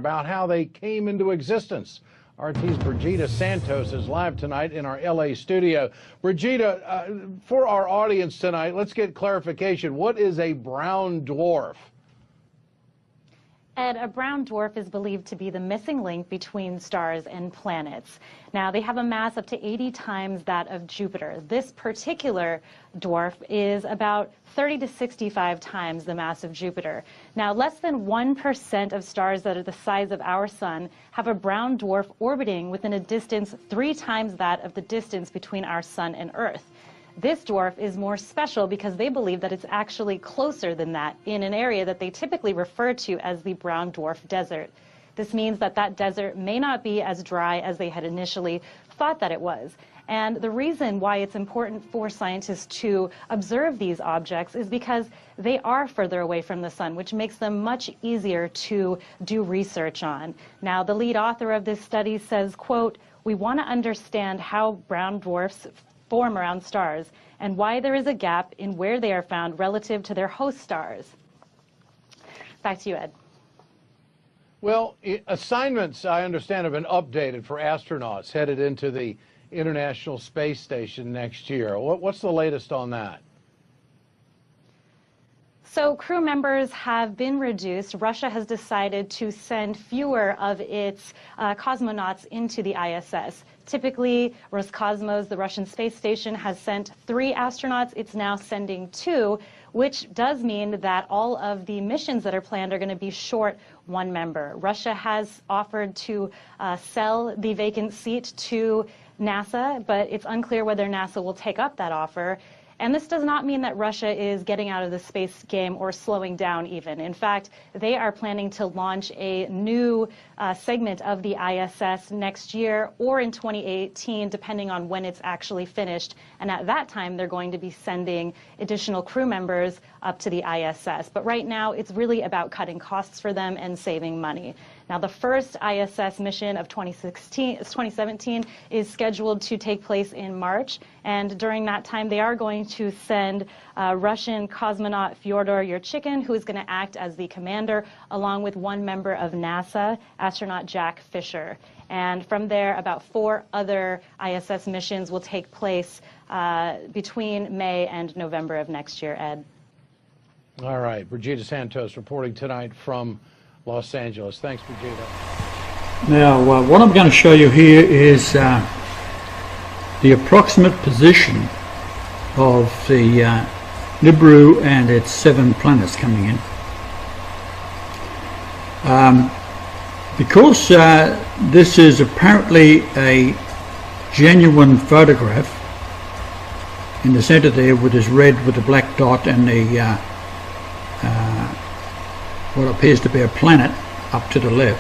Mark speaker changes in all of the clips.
Speaker 1: about how they came into existence. RT's Brigida Santos is live tonight in our LA studio. Brigida, for our audience tonight, let's get clarification. What is a brown dwarf?
Speaker 2: Ed, a brown dwarf is believed to be the missing link between stars and planets. Now, they have a mass up to 80 times that of Jupiter. This particular dwarf is about 30 to 65 times the mass of Jupiter. Now, less than 1% of stars that are the size of our sun have a brown dwarf orbiting within a distance 3 times that of the distance between our sun and Earth. This dwarf is more special because they believe that it's actually closer than that in an area that they typically refer to as the brown dwarf desert. This means that that desert may not be as dry as they had initially thought that it was. And the reason why it's important for scientists to observe these objects is because they are further away from the sun, which makes them much easier to do research on. Now, the lead author of this study says, quote, "We want to understand how brown dwarfs form around stars and why there is a gap in where they are found relative to their host stars." Back to you, Ed.
Speaker 1: Well, assignments, I understand, have been updated for astronauts headed into the International Space Station next year. What's the latest on that?
Speaker 2: So crew members have been reduced. Russia has decided to send fewer of its cosmonauts into the ISS. Typically, Roscosmos, the Russian space station, has sent 3 astronauts. It's now sending 2, which does mean that all of the missions that are planned are going to be short 1 member. Russia has offered to sell the vacant seat to NASA, but it's unclear whether NASA will take up that offer. And this does not mean that Russia is getting out of the space game or slowing down even. In fact, they are planning to launch a new segment of the ISS next year or in 2018, depending on when it's actually finished. And at that time, they're going to be sending additional crew members up to the ISS. But right now, it's really about cutting costs for them and saving money. Now, the first ISS mission of 2017 is scheduled to take place in March, and during that time, they are going to send Russian cosmonaut Fyodor Yurchikhin, who is going to act as the commander, along with 1 member of NASA, astronaut Jack Fisher. And from there, about 4 other ISS missions will take place between May and November of next year, Ed.
Speaker 1: All right, Brigida Santos reporting tonight from Los Angeles. Thanks, Brigida.
Speaker 3: Now, what I'm going to show you here is the approximate position of the NIBIRU and its 7 planets coming in. Because this is apparently a genuine photograph, in the center there with this red with the black dot and the what appears to be a planet up to the left.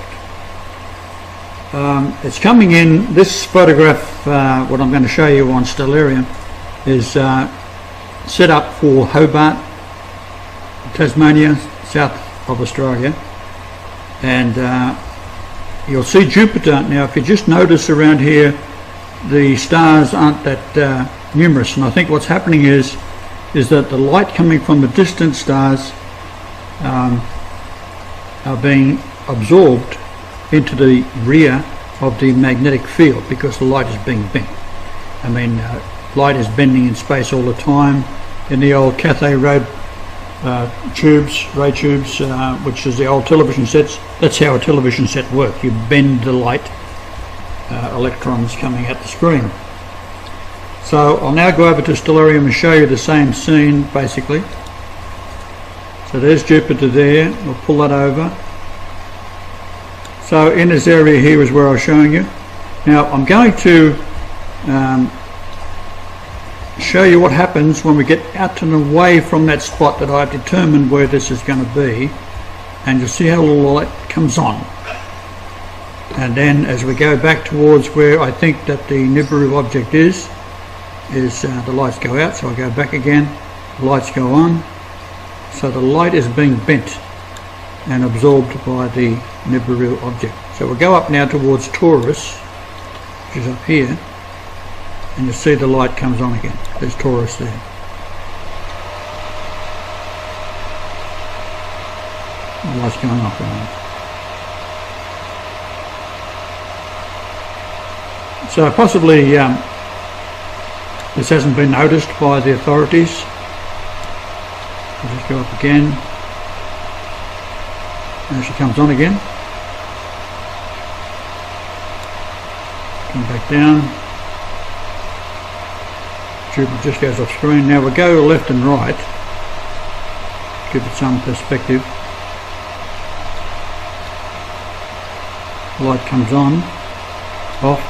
Speaker 3: It's coming in, this photograph, what I'm going to show you on Stellarium, is set up for Hobart, Tasmania, south of Australia. And you'll see Jupiter. Now, if you just notice around here, the stars aren't that numerous. And I think what's happening is that the light coming from the distant stars are being absorbed into the rear of the magnetic field because the light is being bent. I mean, light is bending in space all the time. In the old Cathay ray tubes, which is the old television sets, that's how a television set works. You bend the light electrons coming at the screen. So I'll now go over to Stellarium and show you the same scene, basically. So there's Jupiter there. We'll pull that over. So in this area here is where I was showing you. Now I'm going to show you what happens when we get out and away from that spot that I've determined where this is going to be, and you'll see how the light comes on. And then as we go back towards where I think that the NIBIRU object is the lights go out, so I go back again, the lights go on. So the light is being bent and absorbed by the NIBIRU object. So we'll go up now towards Taurus, which is up here, and you'll see the light comes on again. There's Taurus there. The light's going off again. So possibly this hasn't been noticed by the authorities. I'll just go up again. Now she comes on again. Come back down. Jupiter just goes off screen. Now we'll go left and right. Give it some perspective. Light comes on, off.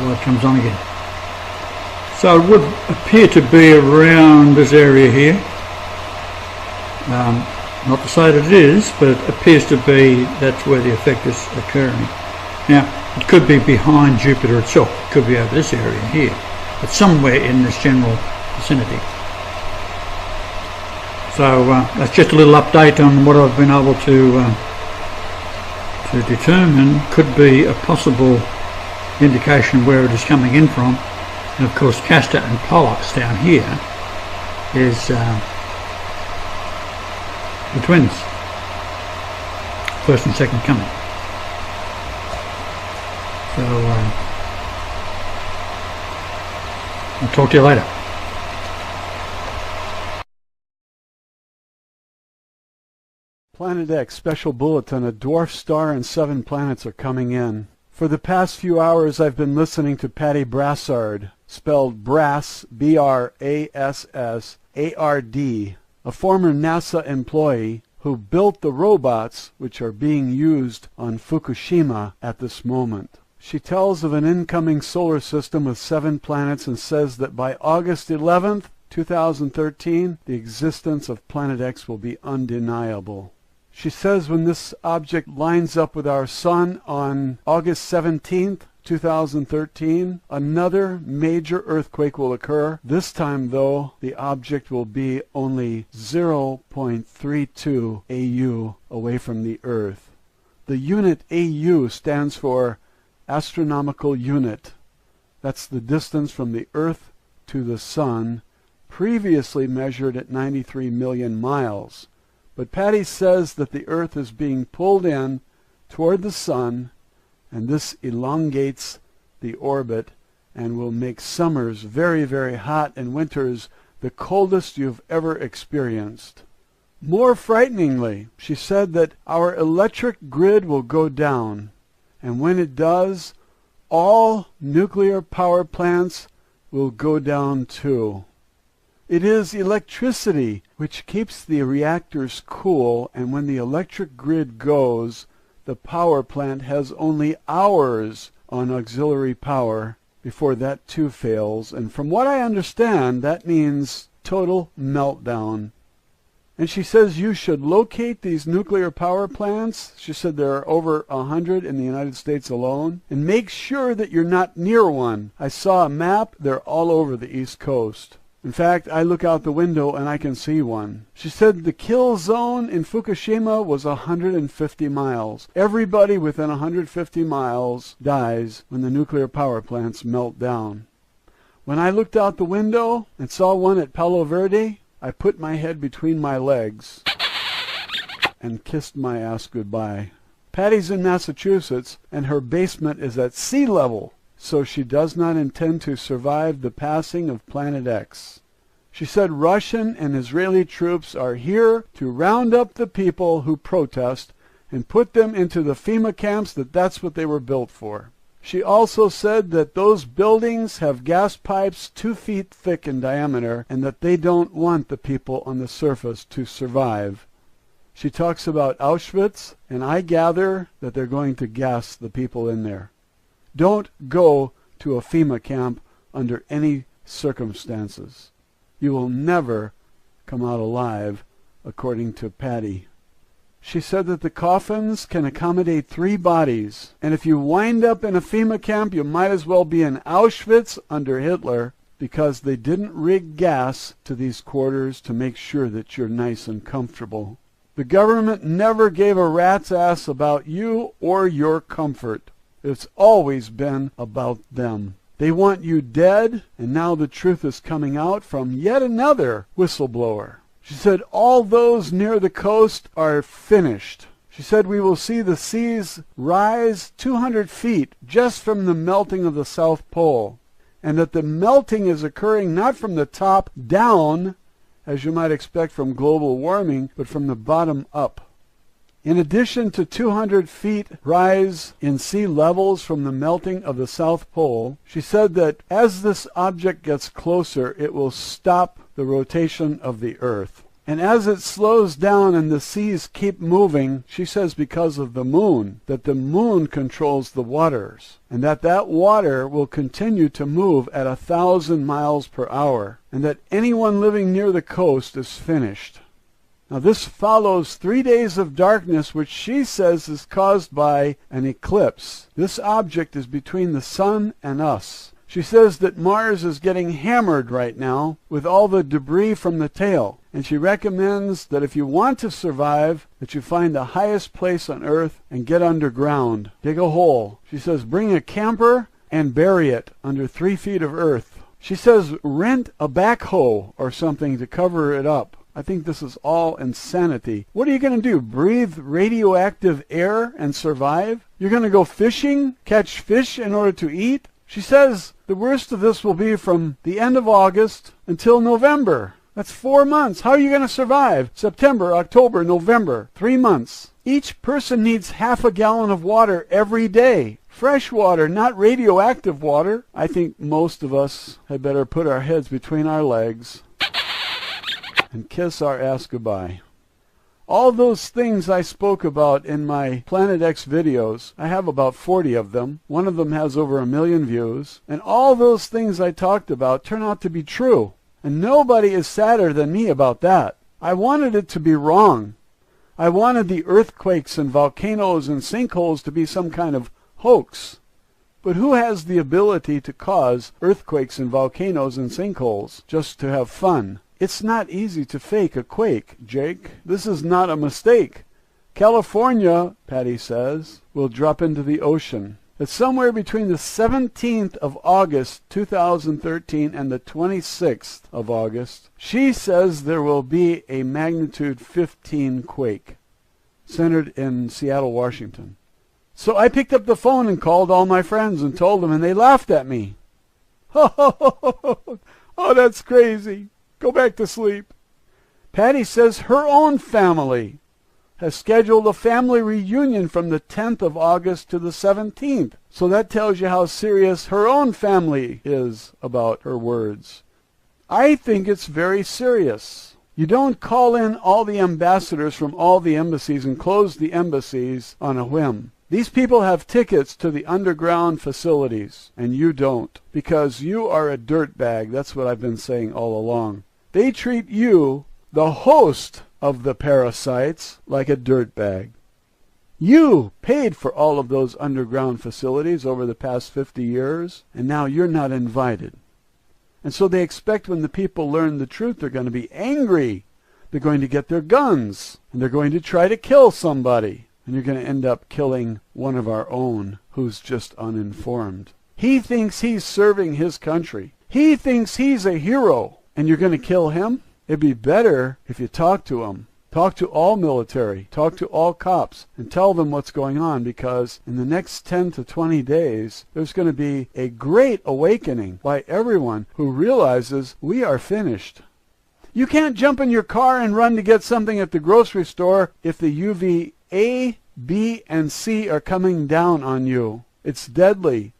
Speaker 3: Light comes on again. So it would appear to be around this area here. Not to say that it is, but it appears to be that's where the effect is occurring. Now, it could be behind Jupiter itself. It could be over this area here, but somewhere in this general vicinity. So that's just a little update on what I've been able to determine could be a possible indication where it is coming in from. And of course Castor and Pollux down here is the twins, first and second coming. So I'll talk to you later.
Speaker 4: Planet X special bulletin: a dwarf star and 7 planets are coming in. For the past few hours I've been listening to Patty Brassard, spelled Brass, B-R-A-S-S-A-R-D, a former NASA employee who built the robots which are being used on Fukushima at this moment. She tells of an incoming solar system with 7 planets and says that by August 11th, 2013, the existence of Planet X will be undeniable. She says when this object lines up with our Sun on August 17th, 2013, another major earthquake will occur. This time, though, the object will be only 0.32 AU away from the Earth. The unit AU stands for astronomical unit. That's the distance from the Earth to the Sun, previously measured at 93 million miles. But Patty says that the Earth is being pulled in toward the Sun, and this elongates the orbit and will make summers very, very hot and winters the coldest you've ever experienced. More frighteningly, she said that our electric grid will go down, and when it does, all nuclear power plants will go down too. It is electricity which keeps the reactors cool, and when the electric grid goes, the power plant has only hours on auxiliary power before that too fails, and from what I understand, that means total meltdown. And she says you should locate these nuclear power plants. She said there are over 100 in the United States alone, and make sure that you're not near one. I saw a map. They're all over the East Coast. In fact, I look out the window and I can see one. She said the kill zone in Fukushima was 150 miles. Everybody within 150 miles dies when the nuclear power plants melt down. When I looked out the window and saw one at Palo Verde, I put my head between my legs and kissed my ass goodbye. Patty's in Massachusetts and her basement is at sea level, so she does not intend to survive the passing of Planet X. She said Russian and Israeli troops are here to round up the people who protest and put them into the FEMA camps, that's what they were built for. She also said that those buildings have gas pipes 2 feet thick in diameter and that they don't want the people on the surface to survive. She talks about Auschwitz, and I gather that they're going to gas the people in there. Don't go to a FEMA camp under any circumstances. You will never come out alive, according to Patty. She said that the coffins can accommodate 3 bodies, and if you wind up in a FEMA camp, you might as well be in Auschwitz under Hitler, because they didn't rig gas to these quarters to make sure that you're nice and comfortable. The government never gave a rat's ass about you or your comfort. It's always been about them. They want you dead, and now the truth is coming out from yet another whistleblower. She said, all those near the coast are finished. She said, we will see the seas rise 200 feet just from the melting of the South Pole, and that the melting is occurring not from the top down, as you might expect from global warming, but from the bottom up. In addition to 200 feet rise in sea levels from the melting of the South Pole, she said that as this object gets closer, it will stop the rotation of the Earth. And as it slows down and the seas keep moving, she says because of the moon, that the moon controls the waters, and that water will continue to move at 1,000 miles per hour, and that anyone living near the coast is finished. Now this follows 3 days of darkness, which she says is caused by an eclipse. This object is between the sun and us. She says that Mars is getting hammered right now with all the debris from the tail. And she recommends that if you want to survive, that you find the highest place on Earth and get underground. Dig a hole. She says bring a camper and bury it under 3 feet of earth. She says rent a backhoe or something to cover it up. I think this is all insanity. What are you going to do? Breathe radioactive air and survive? You're going to go fishing, catch fish in order to eat? She says the worst of this will be from the end of August until November. That's 4 months. How are you going to survive? September, October, November. 3 months. Each person needs half a gallon of water every day. Fresh water, not radioactive water. I think most of us had better put our heads between our legs and kiss our ass goodbye. All those things I spoke about in my Planet X videos, I have about 40 of them. One of them has over 1 million views. And all those things I talked about turn out to be true. And nobody is sadder than me about that. I wanted it to be wrong. I wanted the earthquakes and volcanoes and sinkholes to be some kind of hoax. But who has the ability to cause earthquakes and volcanoes and sinkholes just to have fun? It's not easy to fake a quake, Jake. This is not a mistake. California, Patty says, will drop into the ocean. It's somewhere between the 17th of August, 2013, and the 26th of August. She says there will be a magnitude 15 quake, centered in Seattle, Washington. So I picked up the phone and called all my friends and told them, and they laughed at me. Oh, that's crazy. Go back to sleep. Patty says her own family has scheduled a family reunion from the 10th of August to the 17th. So that tells you how serious her own family is about her words. I think it's very serious. You don't call in all the ambassadors from all the embassies and close the embassies on a whim. These people have tickets to the underground facilities, and you don't, because you are a dirtbag. That's what I've been saying all along. They treat you, the host of the parasites, like a dirtbag. You paid for all of those underground facilities over the past 50 years, and now you're not invited. And so they expect when the people learn the truth, they're going to be angry. They're going to get their guns, and they're going to try to kill somebody. And you're going to end up killing one of our own who's just uninformed. He thinks he's serving his country. He thinks he's a hero. And you're going to kill him? It'd be better if you talk to him. Talk to all military. Talk to all cops. And tell them what's going on, because in the next 10 to 20 days, there's going to be a great awakening by everyone who realizes we are finished. You can't jump in your car and run to get something at the grocery store if the UV A, B, and C are coming down on you. It's deadly.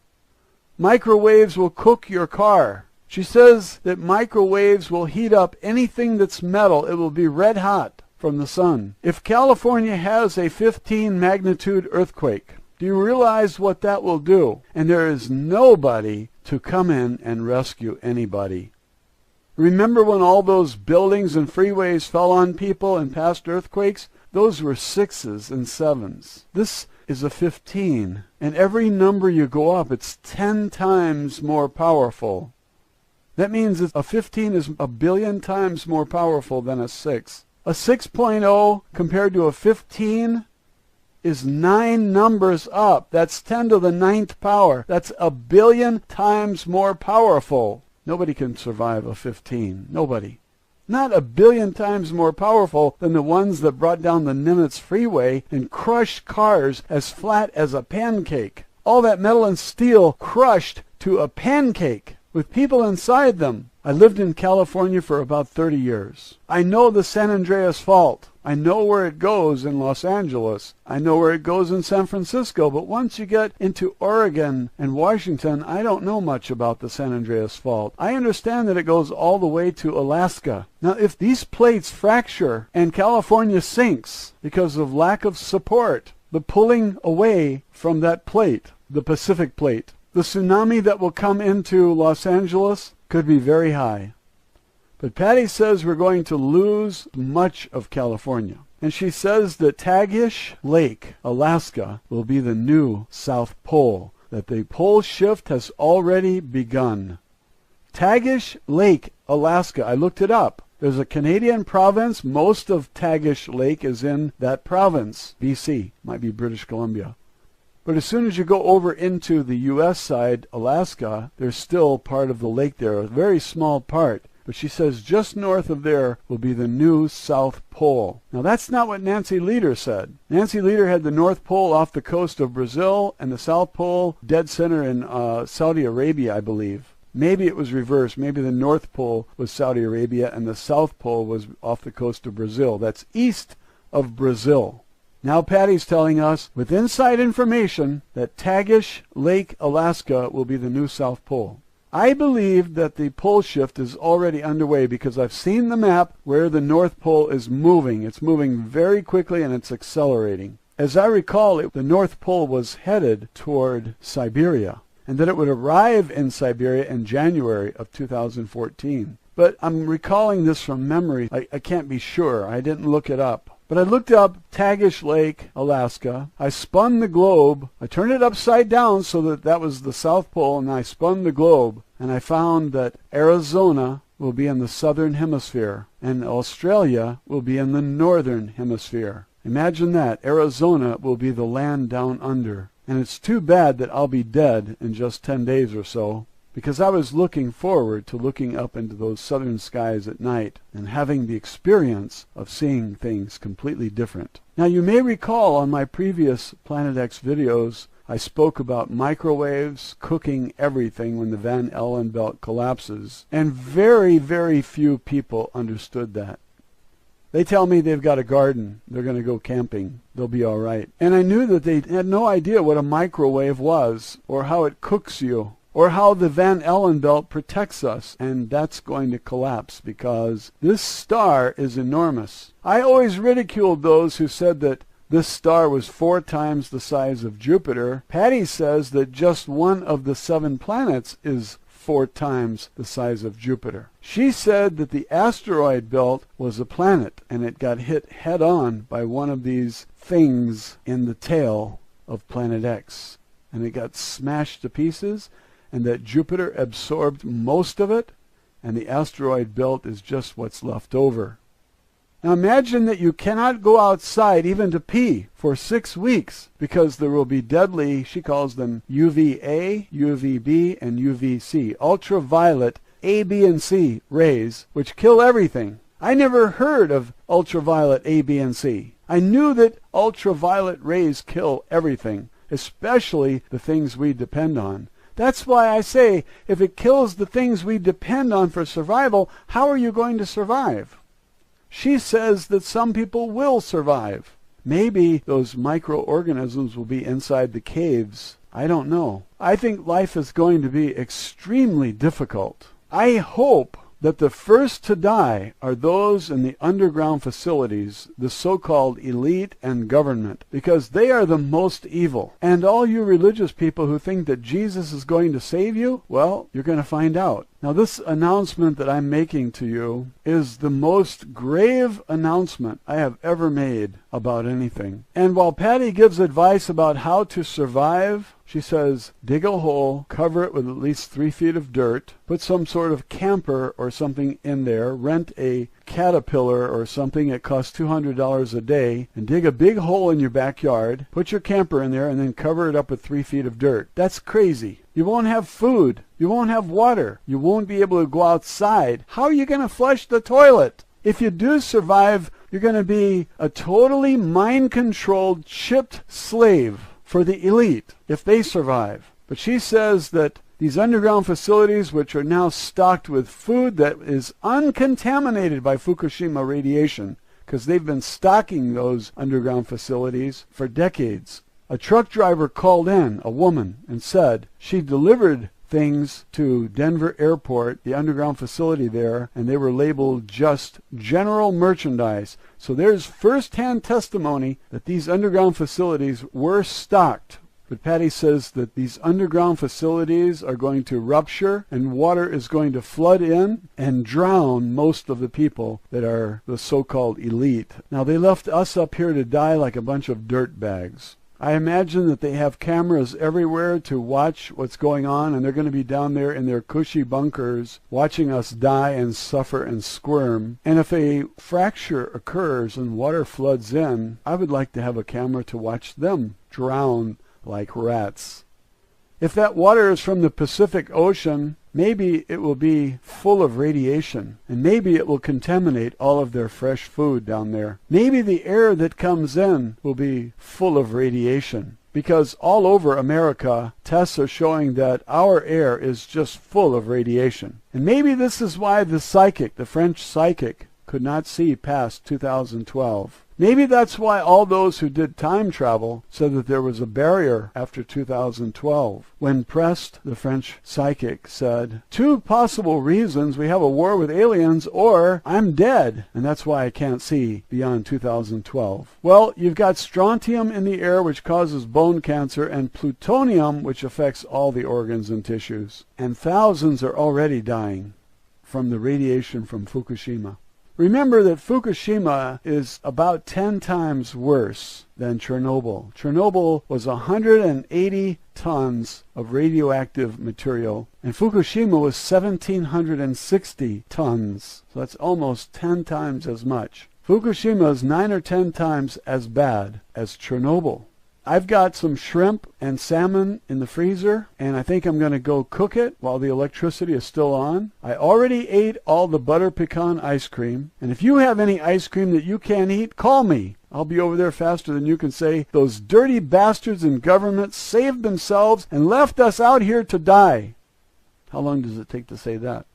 Speaker 4: Microwaves will cook your car. She says that microwaves will heat up anything that's metal. It will be red hot from the sun. If California has a 15 magnitude earthquake, do you realize what that will do? And there is nobody to come in and rescue anybody. Remember when all those buildings and freeways fell on people in past earthquakes? Those were 6s and 7s. This is a 15. And every number you go up, it's 10 times more powerful. That means that a 15 is 1 billion times more powerful than a 6. A 6.0 compared to a 15 is 9 numbers up. That's 10 to the 9th power. That's 1 billion times more powerful. Nobody can survive a 15. Nobody. not a billion times more powerful than the ones that brought down the Nimitz Freeway and crushed cars as flat as a pancake. All that metal and steel crushed to a pancake with people inside them. I lived in California for about 30 years. I know the San Andreas Fault. I know where it goes in Los Angeles. I know where it goes in San Francisco. But once you get into Oregon and Washington, I don't know much about the San Andreas Fault. I understand that it goes all the way to Alaska. Now, if these plates fracture and California sinks because of lack of support, the pulling away from that plate, the Pacific plate, the tsunami that will come into Los Angeles could be very high. But Patty says we're going to lose much of California. And she says that Tagish Lake, Alaska, will be the new South Pole, that the pole shift has already begun. Tagish Lake, Alaska, I looked it up. There's a Canadian province. Most of Tagish Lake is in that province, BC, might be British Columbia. But as soon as you go over into the U.S. side, Alaska, there's still part of the lake there, a very small part. But she says just north of there will be the new South Pole. Now that's not what Nancy Lieder said. Nancy Lieder had the North Pole off the coast of Brazil and the South Pole dead center in Saudi Arabia, I believe. Maybe it was reversed. Maybe the North Pole was Saudi Arabia and the South Pole was off the coast of Brazil. That's east of Brazil. Now Patty's telling us, with inside information, that Tagish Lake, Alaska will be the new South Pole. I believe that the pole shift is already underway because I've seen the map where the North Pole is moving. It's moving very quickly and it's accelerating. As I recall, the North Pole was headed toward Siberia and that it would arrive in Siberia in January of 2014. But I'm recalling this from memory. I can't be sure. I didn't look it up. But I looked up Tagish Lake, Alaska. I spun the globe. I turned it upside down so that that was the South Pole, and I spun the globe. And I found that Arizona will be in the southern hemisphere, and Australia will be in the northern hemisphere. Imagine that. Arizona will be the land down under. And it's too bad that I'll be dead in just 10 days or so, because I was looking forward to looking up into those southern skies at night and having the experience of seeing things completely different. Now you may recall on my previous Planet X videos, I spoke about microwaves cooking everything when the Van Allen belt collapses, and very, very few people understood that. They tell me they've got a garden, they're going to go camping, they'll be all right. And I knew that they had no idea what a microwave was, or how it cooks you, or how the Van Allen belt protects us, and that's going to collapse because this star is enormous. I always ridiculed those who said that this star was 4 times the size of Jupiter. Patty says that just one of the 7 planets is 4 times the size of Jupiter. She said that the asteroid belt was a planet, and it got hit head-on by one of these things in the tail of Planet X, and it got smashed to pieces, and that Jupiter absorbed most of it, and the asteroid belt is just what's left over. Now imagine that you cannot go outside even to pee for 6 weeks because there will be deadly, she calls them UVA, UVB, and UVC, ultraviolet A, B, and C rays, which kill everything. I never heard of ultraviolet A, B, and C. I knew that ultraviolet rays kill everything, especially the things we depend on. That's why I say, if it kills the things we depend on for survival, how are you going to survive? She says that some people will survive. Maybe those microorganisms will be inside the caves. I don't know. I think life is going to be extremely difficult. I hope that the first to die are those in the underground facilities, the so-called elite and government, because they are the most evil. And all you religious people who think that Jesus is going to save you, well, you're going to find out. Now this announcement that I'm making to you is the most grave announcement I have ever made about anything. And while Patty gives advice about how to survive, she says, dig a hole, cover it with at least 3 feet of dirt, put some sort of camper or something in there, rent a Caterpillar or something, it costs $200 a day, and dig a big hole in your backyard, put your camper in there, and then cover it up with 3 feet of dirt. That's crazy. You won't have food. You won't have water. You won't be able to go outside. How are you going to flush the toilet? If you do survive, you're going to be a totally mind-controlled, chipped slave for the elite if they survive. But she says that these underground facilities, which are now stocked with food that is uncontaminated by Fukushima radiation, because they've been stocking those underground facilities for decades. A truck driver called in, a woman, and said she delivered things to Denver Airport, the underground facility there, and they were labeled just general merchandise. So there's first-hand testimony that these underground facilities were stocked. But Patty says that these underground facilities are going to rupture and water is going to flood in and drown most of the people that are the so-called elite. Now, they left us up here to die like a bunch of dirt bags. I imagine that they have cameras everywhere to watch what's going on, and they're going to be down there in their cushy bunkers watching us die and suffer and squirm. And if a fracture occurs and water floods in, I would like to have a camera to watch them drown like rats. If that water is from the Pacific Ocean, maybe it will be full of radiation, and maybe it will contaminate all of their fresh food down there. Maybe the air that comes in will be full of radiation, because all over America, tests are showing that our air is just full of radiation. And maybe this is why the psychic, the French psychic, could not see past 2012. Maybe that's why all those who did time travel said that there was a barrier after 2012. When pressed, the French psychic said, 2 possible reasons: we have a war with aliens, or I'm dead, and that's why I can't see beyond 2012. Well, you've got strontium in the air, which causes bone cancer, and plutonium, which affects all the organs and tissues. And thousands are already dying from the radiation from Fukushima. Remember that Fukushima is about 10 times worse than Chernobyl. Chernobyl was 180 tons of radioactive material, and Fukushima was 1,760 tons. So that's almost 10 times as much. Fukushima is 9 or 10 times as bad as Chernobyl. I've got some shrimp and salmon in the freezer, and I think I'm going to go cook it while the electricity is still on. I already ate all the butter pecan ice cream, and if you have any ice cream that you can't eat, call me. I'll be over there faster than you can say, those dirty bastards in government saved themselves and left us out here to die. How long does it take to say that?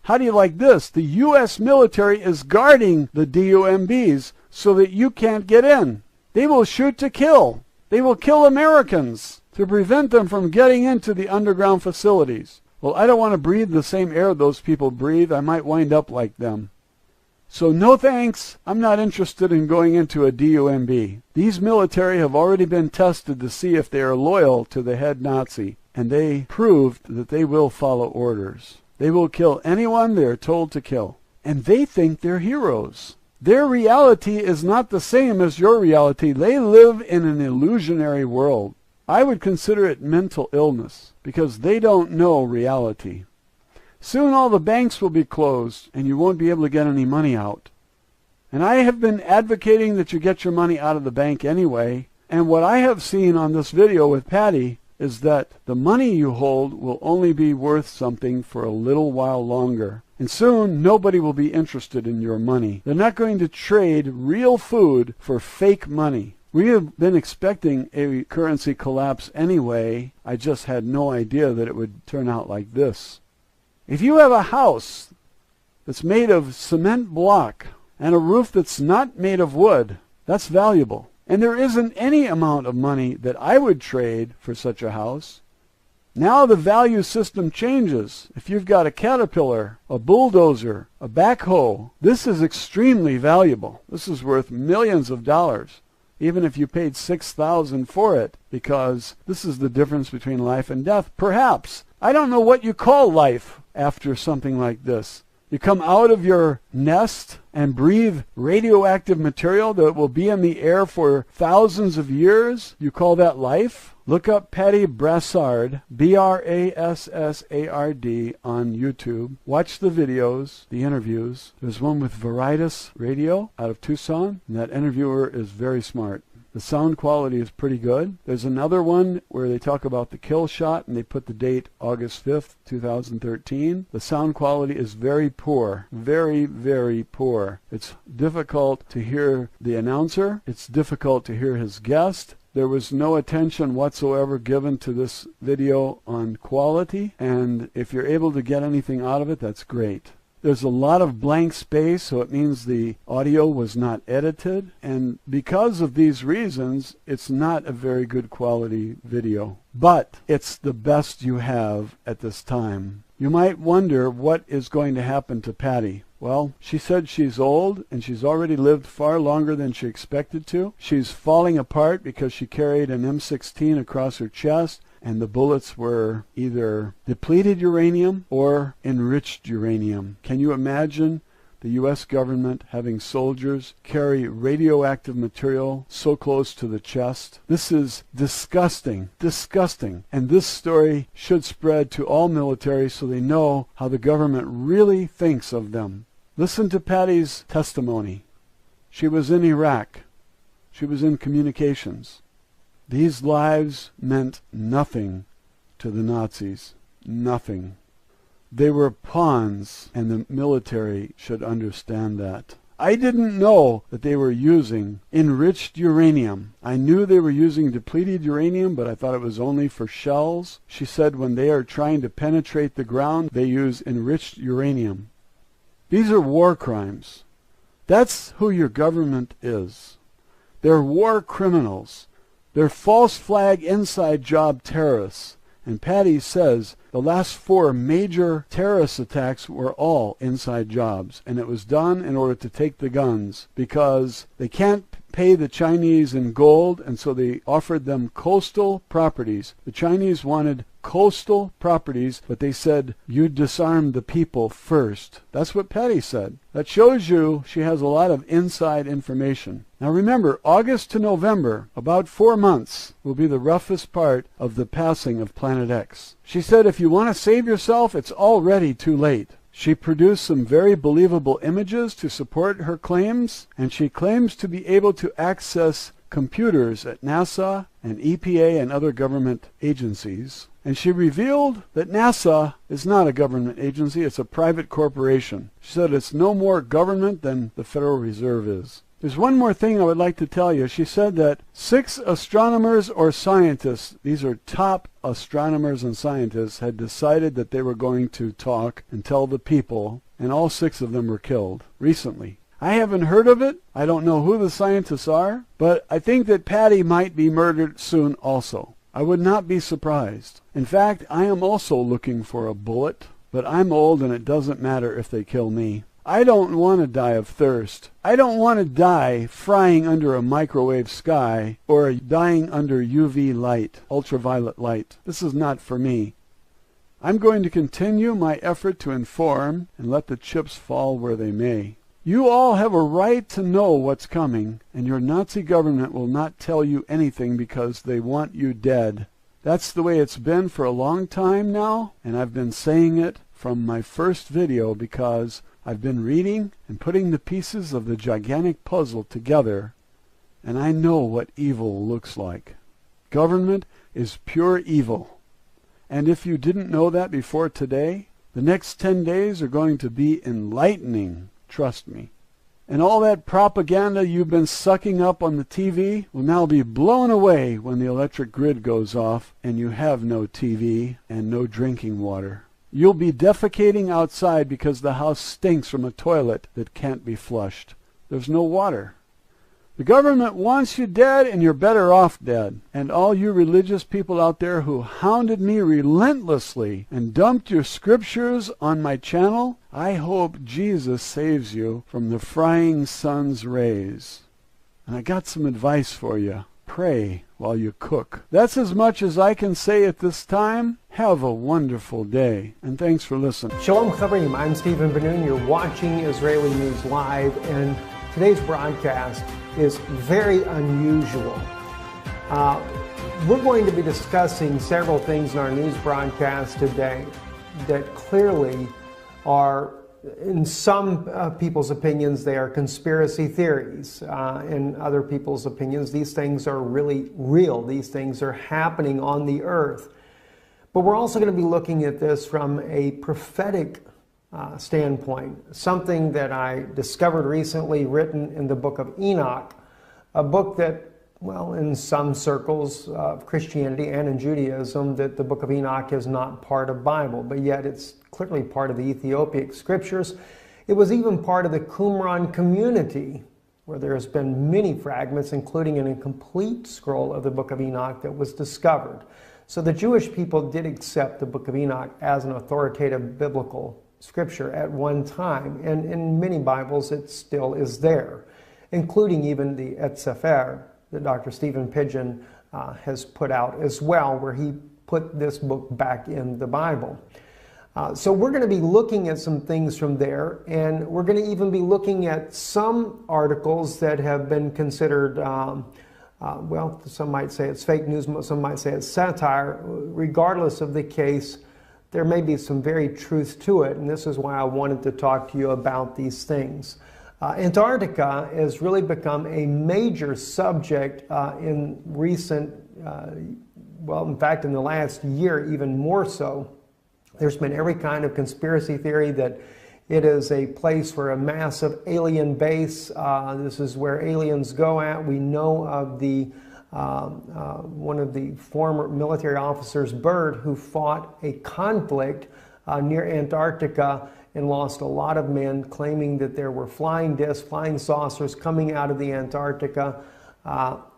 Speaker 4: How do you like this? The U.S. military is guarding the DUMBs so that you can't get in. They will shoot to kill. They will kill Americans to prevent them from getting into the underground facilities. Well, I don't want to breathe the same air those people breathe. I might wind up like them. So no thanks. I'm not interested in going into a DUMB. These military have already been tested to see if they are loyal to the head Nazi, and they proved that they will follow orders. They will kill anyone they are told to kill. And they think they're heroes. Their reality is not the same as your reality. They live in an illusionary world. I would consider it mental illness, because they don't know reality. Soon all the banks will be closed, and you won't be able to get any money out. And I have been advocating that you get your money out of the bank anyway, and what I have seen on this video with Patty is that the money you hold will only be worth something for a little while longer. And soon, nobody will be interested in your money. They're not going to trade real food for fake money. We have been expecting a currency collapse anyway. I just had no idea that it would turn out like this. If you have a house that's made of cement block and a roof that's not made of wood, that's valuable. And there isn't any amount of money that I would trade for such a house. Now the value system changes. If you've got a caterpillar, a bulldozer, a backhoe, this is extremely valuable. This is worth millions of dollars, even if you paid $6,000 for it, because this is the difference between life and death. Perhaps. I don't know what you call life after something like this. You come out of your nest and breathe radioactive material that will be in the air for thousands of years. You call that life? Look up Patty Brassard, B-R-A-S-S-A-R-D, on YouTube. Watch the videos, the interviews. There's one with Veritas Radio out of Tucson, and that interviewer is very smart. The sound quality is pretty good. There's another one where they talk about the kill shot, and they put the date August 5th, 2013. The sound quality is very poor. Very, very poor. It's difficult to hear the announcer. It's difficult to hear his guest. There was no attention whatsoever given to this video on quality, and if you're able to get anything out of it, that's great. There's a lot of blank space, so it means the audio was not edited, and because of these reasons, it's not a very good quality video. But it's the best you have at this time. You might wonder what is going to happen to Patty. Well, she said she's old, and she's already lived far longer than she expected to. She's falling apart because she carried an M16 across her chest, and the bullets were either depleted uranium or enriched uranium. Can you imagine the U.S. government having soldiers carry radioactive material so close to the chest? This is disgusting, disgusting. And this story should spread to all military so they know how the government really thinks of them. Listen to Patty's testimony. She was in Iraq. She was in communications. These lives meant nothing to the Nazis. Nothing. They were pawns, and the military should understand that. I didn't know that they were using enriched uranium. I knew they were using depleted uranium, but I thought it was only for shells. She said when they are trying to penetrate the ground, they use enriched uranium. These are war crimes. That's who your government is. They're war criminals. They're false flag inside job terrorists. And Patty says the last 4 major terrorist attacks were all inside jobs. And it was done in order to take the guns because they can't pay the Chinese in gold, and so they offered them coastal properties. The Chinese wanted coastal properties, but they said, you disarm the people first. That's what Patty said. That shows you she has a lot of inside information. Now remember, August to November, about 4 months, will be the roughest part of the passing of Planet X. She said if you want to save yourself, it's already too late. She produced some very believable images to support her claims, and she claims to be able to access computers at NASA and EPA and other government agencies. And she revealed that NASA is not a government agency, it's a private corporation. She said it's no more government than the Federal Reserve is. There's one more thing I would like to tell you. She said that 6 astronomers or scientists, these are top astronomers and scientists, had decided that they were going to talk and tell the people, and all 6 of them were killed recently. I haven't heard of it. I don't know who the scientists are, but I think that Patty might be murdered soon also. I would not be surprised. In fact, I am also looking for a bullet, but I'm old and it doesn't matter if they kill me. I don't want to die of thirst. I don't want to die frying under a microwave sky or dying under UV light, ultraviolet light. This is not for me. I'm going to continue my effort to inform and let the chips fall where they may. You all have a right to know what's coming, and your Nazi government will not tell you anything because they want you dead. That's the way it's been for a long time now, and I've been saying it from my first video because I've been reading and putting the pieces of the gigantic puzzle together, and I know what evil looks like. Government is pure evil. And if you didn't know that before today, the next 10 days are going to be enlightening. Trust me. And all that propaganda you've been sucking up on the TV will now be blown away when the electric grid goes off and you have no TV and no drinking water. You'll be defecating outside because the house stinks from a toilet that can't be flushed. There's no water. The government wants you dead, and you're better off dead. And all you religious people out there who hounded me relentlessly and dumped your scriptures on my channel, I hope Jesus saves you from the frying sun's rays. And I got some advice for you. Pray while you cook. That's as much as I can say at this time. Have a wonderful day, and thanks for listening.
Speaker 5: Shalom Chavrim, I'm Stephen Ben-Nun. You're watching Israeli News Live, and today's broadcast is very unusual. We're going to be discussing several things in our news broadcast today that clearly are in some people's opinions, they are conspiracy theories. In other people's opinions, these things are really real. These things are happening on the earth. But we're also going to be looking at this from a prophetic standpoint, something that I discovered recently written in the book of Enoch, a book that, well, in some circles of Christianity and in Judaism, that the book of Enoch is not part of Bible, but yet it's clearly part of the Ethiopic scriptures. It was even part of the Qumran community, where there has been many fragments, including an incomplete scroll of the book of Enoch that was discovered. So the Jewish people did accept the book of Enoch as an authoritative biblical scripture at one time, and in many Bibles it still is there, including even the Et Sefer that Dr. Stephen Pidgeon has put out as well, where he put this book back in the Bible. So we're going to be looking at some things from there, and we're going to even be looking at some articles that have been considered, well, some might say it's fake news, some might say it's satire. Regardless of the case, there may be some very truth to it, and this is why I wanted to talk to you about these things. Antarctica has really become a major subject in recent, well, in fact, in the last year, even more so. There's been every kind of conspiracy theory that it is a place for a massive alien base. This is where aliens go at. We know of the one of the former military officers, Byrd, who fought a conflict near Antarctica and lost a lot of men, claiming that there were flying discs, flying saucers coming out of the Antarctica,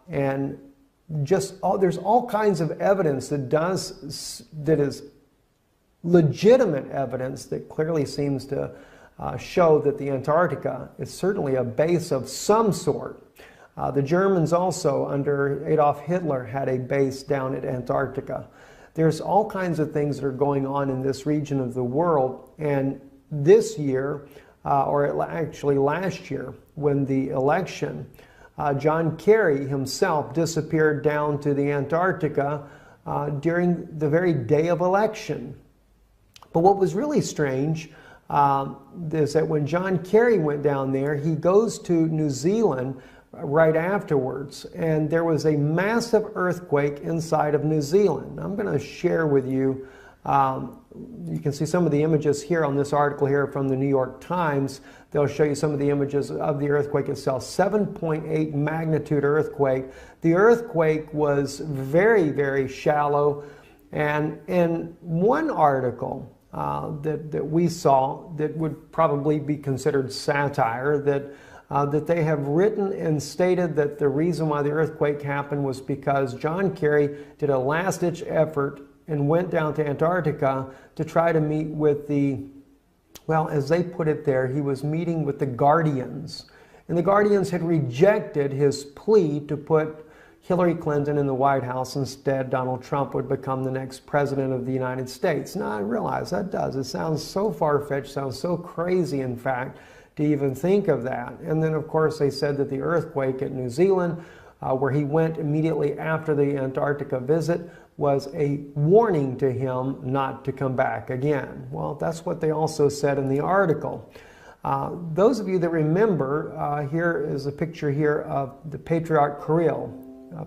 Speaker 5: and just there's all kinds of evidence that is legitimate evidence that clearly seems to show that the Antarctica is certainly a base of some sort. The Germans also, under Adolf Hitler, had a base down at Antarctica. There's all kinds of things that are going on in this region of the world, and this year, or actually last year, when the election, John Kerry himself disappeared down to the Antarctica during the very day of election. But what was really strange is that when John Kerry went down there, he goes to New Zealand right afterwards, and there was a massive earthquake inside of New Zealand. I'm going to share with you, you can see some of the images here on this article here from the New York Times. They'll show you some of the images of the earthquake itself. 7.8 magnitude earthquake. The earthquake was very, very shallow, and in one article that we saw that would probably be considered satire, that they have written and stated that the reason why the earthquake happened was because John Kerry did a last-ditch effort and went down to Antarctica to try to meet with the, well, as they put it there, he was meeting with the Guardians. And the Guardians had rejected his plea to put Hillary Clinton in the White House. Instead, Donald Trump would become the next president of the United States. Now, I realize that it sounds so far-fetched, sounds so crazy, in fact, to even think of that. And then, of course, they said that the earthquake at New Zealand, where he went immediately after the Antarctica visit, was a warning to him not to come back again. Well, that's what they also said in the article. Those of you that remember, here is a picture here of the Patriarch Kirill.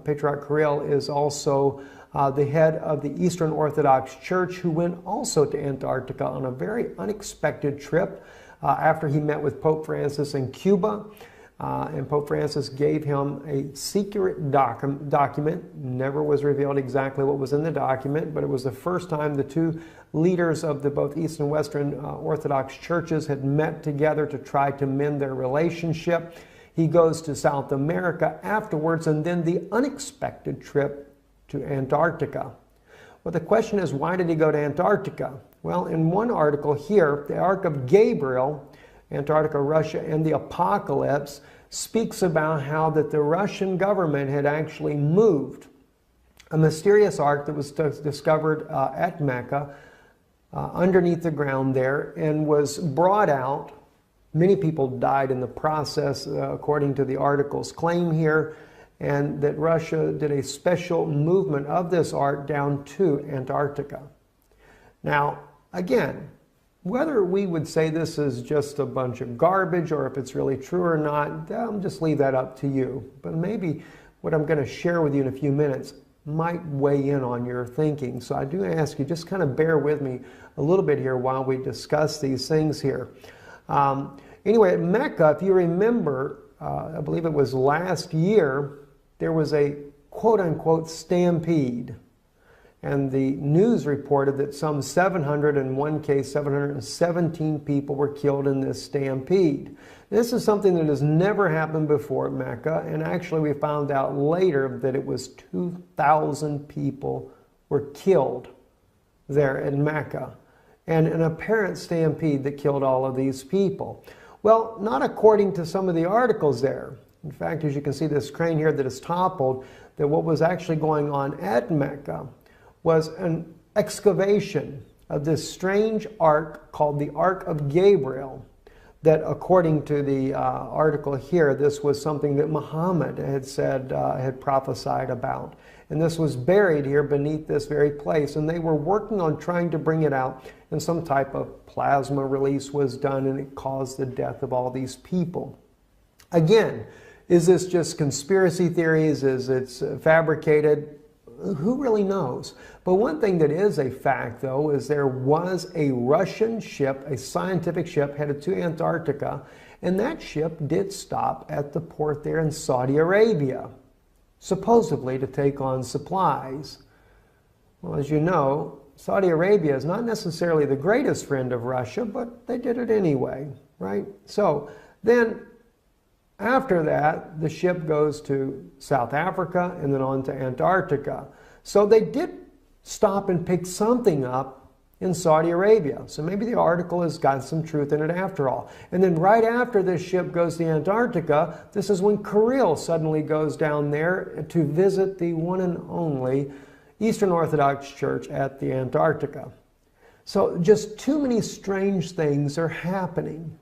Speaker 5: Patriarch Kirill is also the head of the Eastern Orthodox Church, who went also to Antarctica on a very unexpected trip after he met with Pope Francis in Cuba. And Pope Francis gave him a secret document. Never was revealed exactly what was in the document, but it was the first time the two leaders of the both East and Western Orthodox churches had met together to try to mend their relationship. He goes to South America afterwards, and then the unexpected trip to Antarctica. Well, the question is, why did he go to Antarctica? Well, in one article here, the Ark of Gabriel, Antarctica, Russia, and the Apocalypse, speaks about how that the Russian government had actually moved a mysterious ark that was discovered at Mecca underneath the ground there and was brought out. Many people died in the process, according to the article's claim here, and that Russia did a special movement of this ark down to Antarctica. Now, again, whether we would say this is just a bunch of garbage or if it's really true or not, I'll just leave that up to you. But maybe what I'm going to share with you in a few minutes might weigh in on your thinking. So I do ask you, just kind of bear with me a little bit here while we discuss these things here. Anyway, at Mecca, if you remember, I believe it was last year, there was a quote-unquote stampede. And the news reported that some 701 case, 717 people were killed in this stampede. This is something that has never happened before at Mecca, and actually we found out later that it was 2,000 people were killed there in Mecca, and an apparent stampede that killed all of these people. Well, not according to some of the articles there. In fact, as you can see this crane here that is toppled, that what was actually going on at Mecca was an excavation of this strange ark called the Ark of Gabriel, that according to the article here, this was something that Muhammad had said, had prophesied about. And this was buried here beneath this very place. And they were working on trying to bring it out, and some type of plasma release was done, and it caused the death of all these people. Again, is this just conspiracy theories? Is it fabricated? Who really knows? But one thing that is a fact, though, is there was a Russian ship, a scientific ship, headed to Antarctica, and that ship did stop at the port there in Saudi Arabia, supposedly to take on supplies. Well, as you know, Saudi Arabia is not necessarily the greatest friend of Russia, but they did it anyway, right? So then, after that, the ship goes to South Africa and then on to Antarctica. So they did stop and pick something up in Saudi Arabia. So maybe the article has got some truth in it after all. And then right after this ship goes to Antarctica, this is when Kirill suddenly goes down there to visit the one and only Eastern Orthodox Church at the Antarctica. So just too many strange things are happening.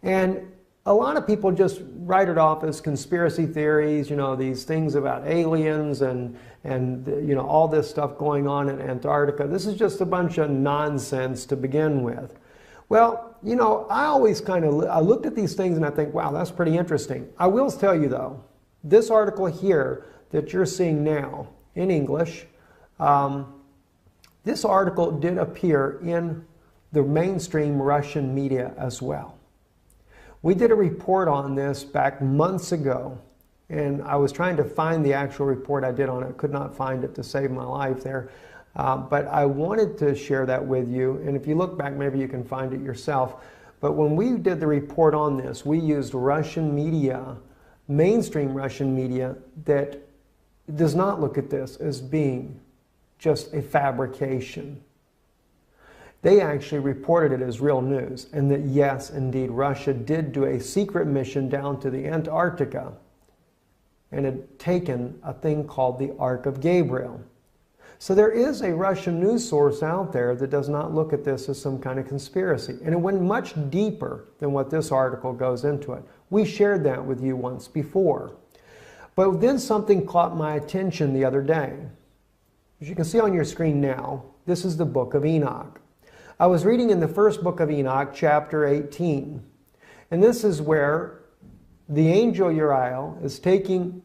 Speaker 5: And a lot of people just write it off as conspiracy theories, you know, these things about aliens and you know, all this stuff going on in Antarctica. This is just a bunch of nonsense to begin with. Well, you know, I always I looked at these things and I think, wow, that's pretty interesting. I will tell you though, this article here that you're seeing now in English, this article did appear in the mainstream Russian media as well. We did a report on this back months ago, and I was trying to find the actual report I did on it. Could not find it to save my life there. But I wanted to share that with you, and if you look back, maybe you can find it yourself. But when we did the report on this, we used Russian media, mainstream Russian media, that does not look at this as being just a fabrication. They actually reported it as real news, and that yes, indeed, Russia did do a secret mission down to the Antarctica and had taken a thing called the Ark of Gabriel. So there is a Russian news source out there that does not look at this as some kind of conspiracy. And it went much deeper than what this article goes into it. We shared that with you once before. But then something caught my attention the other day. As you can see on your screen now, this is the book of Enoch. I was reading in the first book of Enoch, chapter 18. And this is where the angel Uriel is taking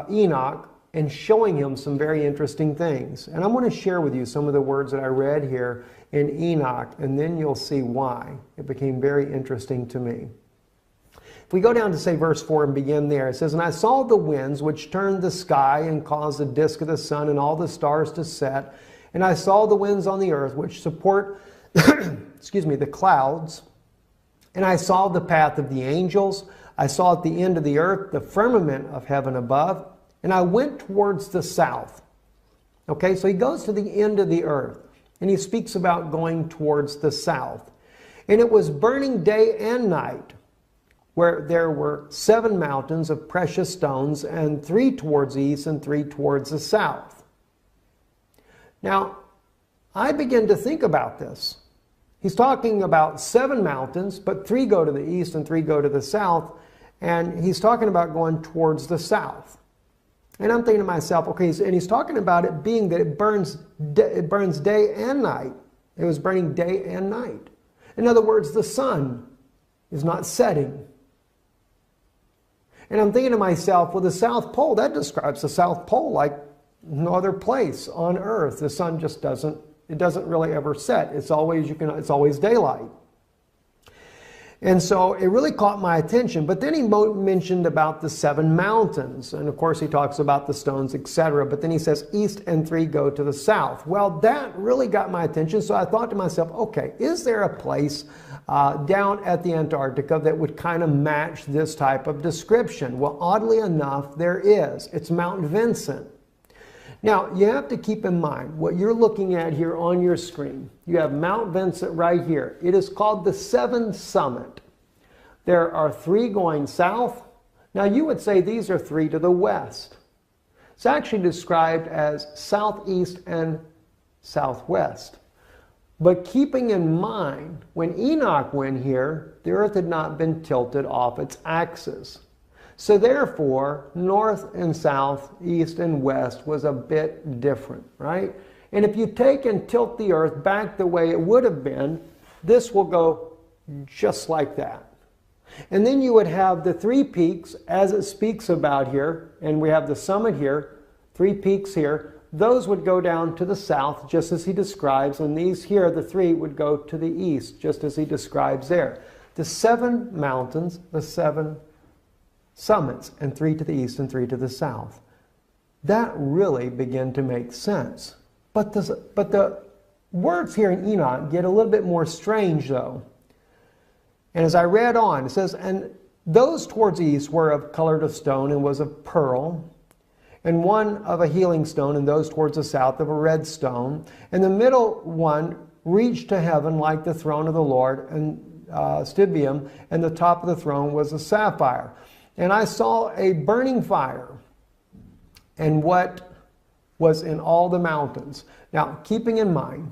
Speaker 5: Enoch and showing him some very interesting things. And I'm going to share with you some of the words that I read here in Enoch, and then you'll see why it became very interesting to me. If we go down to, say, verse 4 and begin there, it says, "And I saw the winds which turned the sky and caused the disk of the sun and all the stars to set. And I saw the winds on the earth which support excuse me, the clouds. And I saw the path of the angels. I saw at the end of the earth the firmament of heaven above. And I went towards the south." Okay, so he goes to the end of the earth. And he speaks about going towards the south. "And it was burning day and night, where there were 7 mountains of precious stones, and 3 towards the east and 3 towards the south." Now, I begin to think about this. He's talking about 7 mountains, but 3 go to the east and 3 go to the south. And he's talking about going towards the south. And I'm thinking to myself, okay, and he's talking about it being that it burns day and night. It was burning day and night. In other words, the sun is not setting. And I'm thinking to myself, well, the South Pole, that describes the South Pole like no other place on Earth. The sun just doesn't really ever set. It's always daylight. And so it really caught my attention. But then he mentioned about the 7 mountains. And of course he talks about the stones, etc. But then he says east and 3 go to the south. Well, that really got my attention. So I thought to myself, okay, is there a place down at the Antarctica that would kind of match this type of description? Well, oddly enough, there is. It's Mount Vincent. Now, you have to keep in mind what you're looking at here on your screen. You have Mount Vincent right here. It is called the 7th summit. There are 3 going south. Now, you would say these are 3 to the west. It's actually described as southeast and southwest. But keeping in mind, when Enoch went here, the earth had not been tilted off its axis. So therefore, north and south, east and west was a bit different, right? And if you take and tilt the earth back the way it would have been, this will go just like that. And then you would have the 3 peaks, as it speaks about here, and we have the summit here, 3 peaks here. Those would go down to the south, just as he describes, and these here, the 3, would go to the east, just as he describes there. The 7 mountains, the 7 summits, and 3 to the east and 3 to the south. That really began to make sense. But the words here in Enoch get a little bit more strange, though. And as I read on, it says, and those towards the east were of colored of stone and was of pearl, and one of a healing stone, and those towards the south of a red stone. And the middle one reached to heaven like the throne of the Lord, and stibium, and the top of the throne was a sapphire. And I saw a burning fire, and what was in all the mountains. Now, keeping in mind,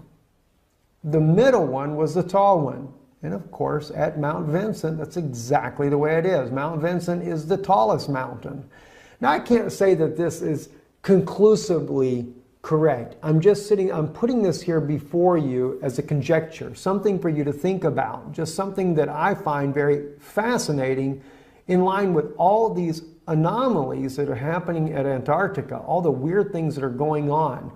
Speaker 5: the middle one was the tall one. And of course, at Mount Vincent, that's exactly the way it is. Mount Vincent is the tallest mountain. Now, I can't say that this is conclusively correct. I'm putting this here before you as a conjecture, something for you to think about, just something that I find very fascinating in line with all these anomalies that are happening at Antarctica, all the weird things that are going on.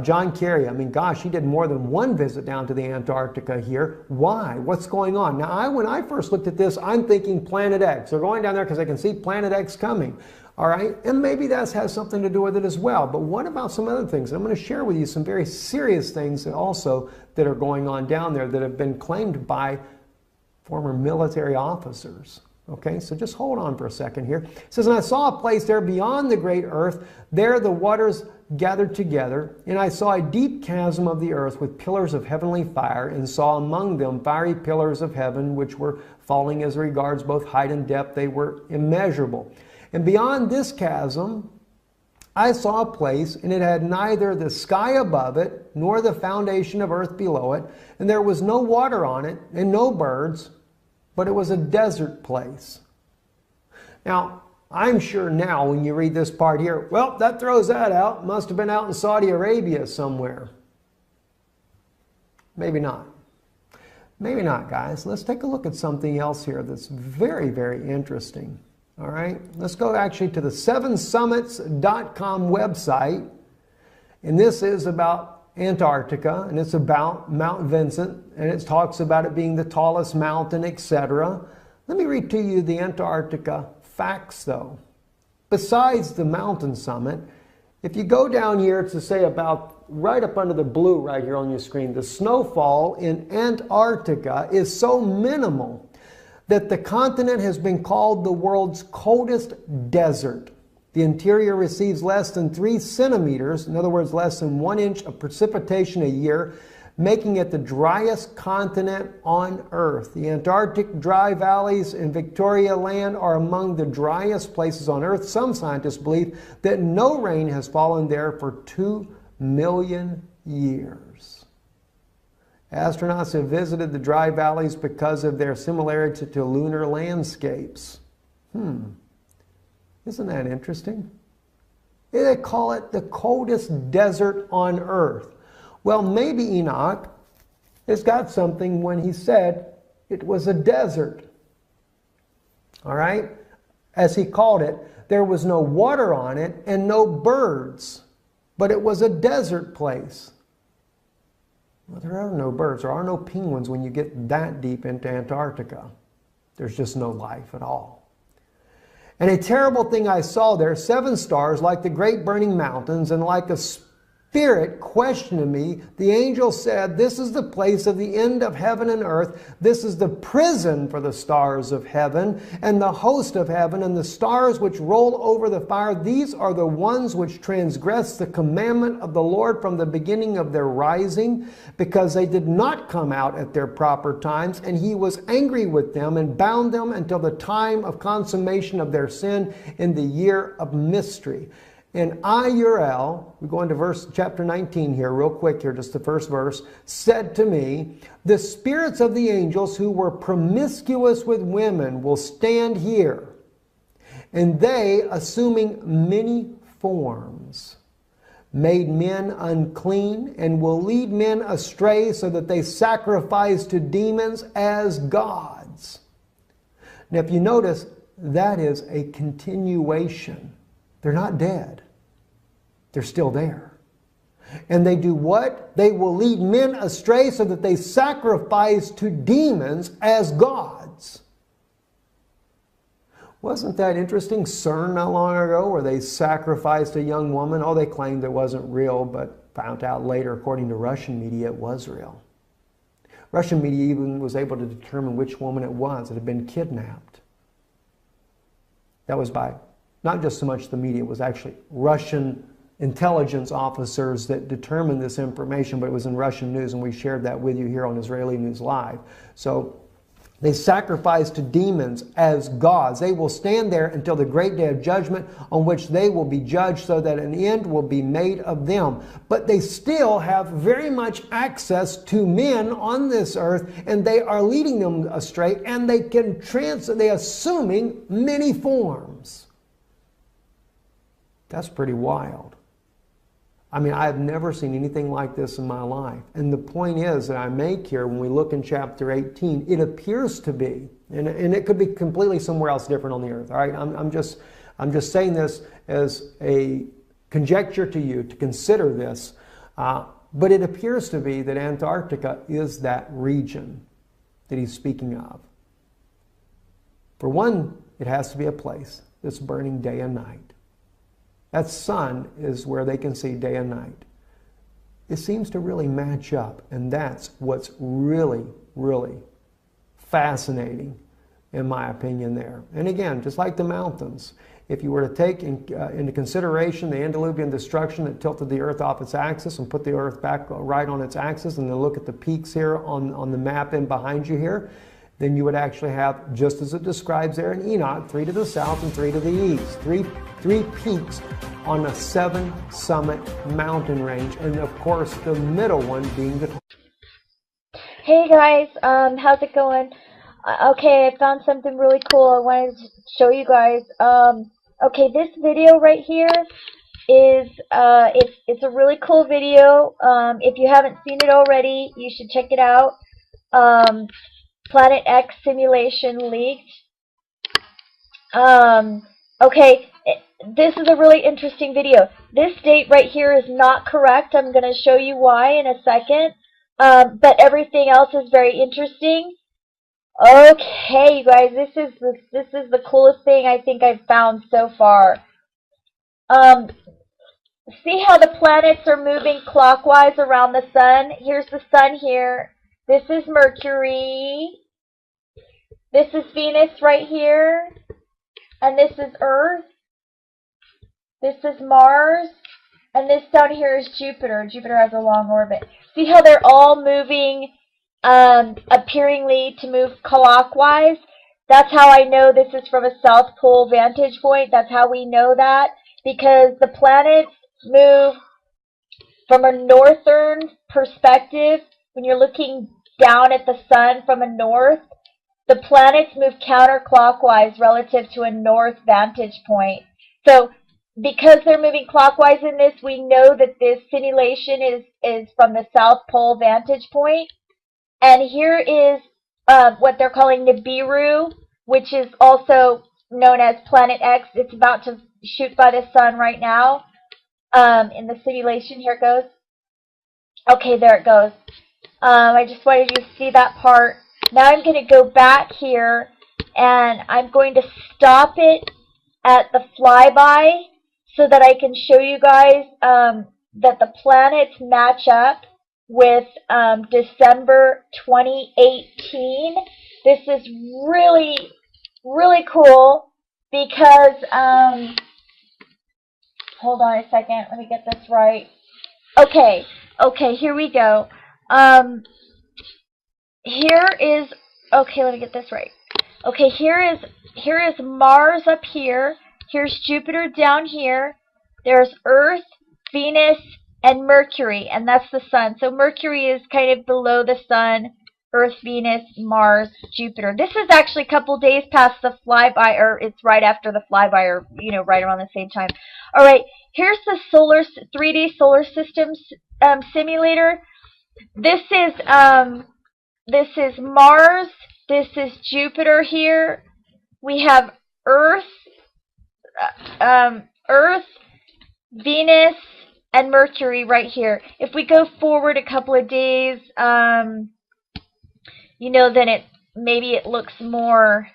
Speaker 5: John Kerry, I mean, gosh, he did more than 1 visit down to the Antarctica here. Why? What's going on? Now, when I first looked at this, I'm thinking Planet X. They're going down there because they can see Planet X coming. All right? And maybe that has something to do with it as well. But what about some other things? I'm going to share with you some very serious things also that are going on down there that have been claimed by former military officers. Okay, so just hold on for a second here. It says, and I saw a place there beyond the great earth. There the waters gathered together, and I saw a deep chasm of the earth with pillars of heavenly fire, and saw among them fiery pillars of heaven, which were falling as regards both height and depth. They were immeasurable. And beyond this chasm, I saw a place, and it had neither the sky above it, nor the foundation of earth below it, and there was no water on it, and no birds, but it was a desert place. Now, I'm sure now when you read this part here, well, that throws that out. Must have been out in Saudi Arabia somewhere. Maybe not. Maybe not, guys. Let's take a look at something else here that's very, very interesting. All right, let's go actually to the 7summits.com website. And this is about Antarctica, and it's about Mount Vincent, and it talks about it being the tallest mountain, etc. Let me read to you the Antarctica facts, though. Besides the mountain summit, if you go down here to say about right up under the blue right here on your screen, the snowfall in Antarctica is so minimal that the continent has been called the world's coldest desert. The interior receives less than 3 centimeters, in other words, less than 1 inch of precipitation a year, making it the driest continent on Earth. The Antarctic dry valleys in Victoria Land are among the driest places on Earth. Some scientists believe that no rain has fallen there for 2 million years. Astronauts have visited the dry valleys because of their similarity to lunar landscapes. Isn't that interesting? They call it the coldest desert on Earth. Well, maybe Enoch It's got something when he said it was a desert. All right? As he called it, there was no water on it and no birds, but it was a desert place. Well, there are no birds. There are no penguins when you get that deep into Antarctica. There's just no life at all. And a terrible thing I saw there, 7 stars like the great burning mountains, and like a spirit questioning me, the angel said, "This is the place of the end of heaven and earth. This is the prison for the stars of heaven and the host of heaven, and the stars which roll over the fire. These are the ones which transgress the commandment of the Lord from the beginning of their rising, because they did not come out at their proper times. And he was angry with them and bound them until the time of consummation of their sin in the year of mystery." And IURL, we go into chapter 19 here, real quick here, just the first verse, said to me, "The spirits of the angels who were promiscuous with women will stand here, and they, assuming many forms, made men unclean, and will lead men astray so that they sacrifice to demons as gods." Now, if you notice, that is a continuation. They're not dead. They're still there. And they do what? They will lead men astray so that they sacrifice to demons as gods. Wasn't that interesting? CERN not long ago, where they sacrificed a young woman. Oh, they claimed it wasn't real, but found out later, according to Russian media, it was real. Russian media even was able to determine which woman it was that had been kidnapped. That was by not just so much the media, it was actually Russian intelligence officers that determined this information, but it was in Russian news, and we shared that with you here on Israeli News Live. So they sacrifice to demons as gods. They will stand there until the great day of judgment, on which they will be judged, so that an end will be made of them. But they still have very much access to men on this earth, and they are leading them astray, and they can they assuming many forms. That's pretty wild. I mean, I've never seen anything like this in my life. And the point is that I make here, when we look in chapter 18, it appears to be, and it could be completely somewhere else different on the earth. All right, I'm just saying this as a conjecture to you to consider this. But it appears to be that Antarctica is that region that he's speaking of. For one, it has to be a place that's burning day and night. That sun is where they can see day and night. It seems to really match up, and that's what's really, really fascinating, in my opinion, there. And again, just like the mountains, if you were to take into consideration the antediluvian destruction that tilted the earth off its axis and put the earth back right on its axis, and then look at the peaks here on the map in behind you here, then you would actually have, just as it describes there in Enoch, 3 to the south and 3 to the east. Three peaks on a 7-summit mountain range, and of course the middle one being the...
Speaker 6: Hey guys, how's it going? Okay, I found something really cool I wanted to show you guys. Okay, this video right here is it's a really cool video. If you haven't seen it already, you should check it out. Planet X simulation leaked. Okay, this is a really interesting video. This date right here is not correct. I'm going to show you why in a second. But everything else is very interesting. Okay, you guys, this is the coolest thing I think I've found so far. See how the planets are moving clockwise around the sun? Here's the sun here. This is Mercury. This is Venus right here. And this is Earth. This is Mars. And this down here is Jupiter. Jupiter has a long orbit. See how they're all moving appearingly to move clockwise? That's how I know this is from a South Pole vantage point. That's how we know that. Because the planets move from a northern perspective. When you're looking down at the sun from a north, the planets move counterclockwise relative to a north vantage point. So because they're moving clockwise in this, we know that this simulation is from the South Pole vantage point. And here is what they're calling NIBIRU, which is also known as Planet X. It's about to shoot by the sun right now in the simulation. Here it goes. Okay, there it goes. I just wanted you to see that part. Now I'm going to go back here, and I'm going to stop it at the flyby so that I can show you guys that the planets match up with December 2018. This is really, really cool because, hold on a second, let me get this right. Okay, here we go. Here is, okay, let me get this right. Okay, here is Mars up here. Here's Jupiter down here. There's Earth, Venus, and Mercury, and that's the sun. So Mercury is kind of below the sun. Earth, Venus, Mars, Jupiter. This is actually a couple days past the flyby, or it's right after the flyby, or right around the same time. All right, here's the 3D solar system simulator. This is Mars. This is Jupiter here. We have Earth, Venus, and Mercury right here. If we go forward a couple of days, then maybe it looks more.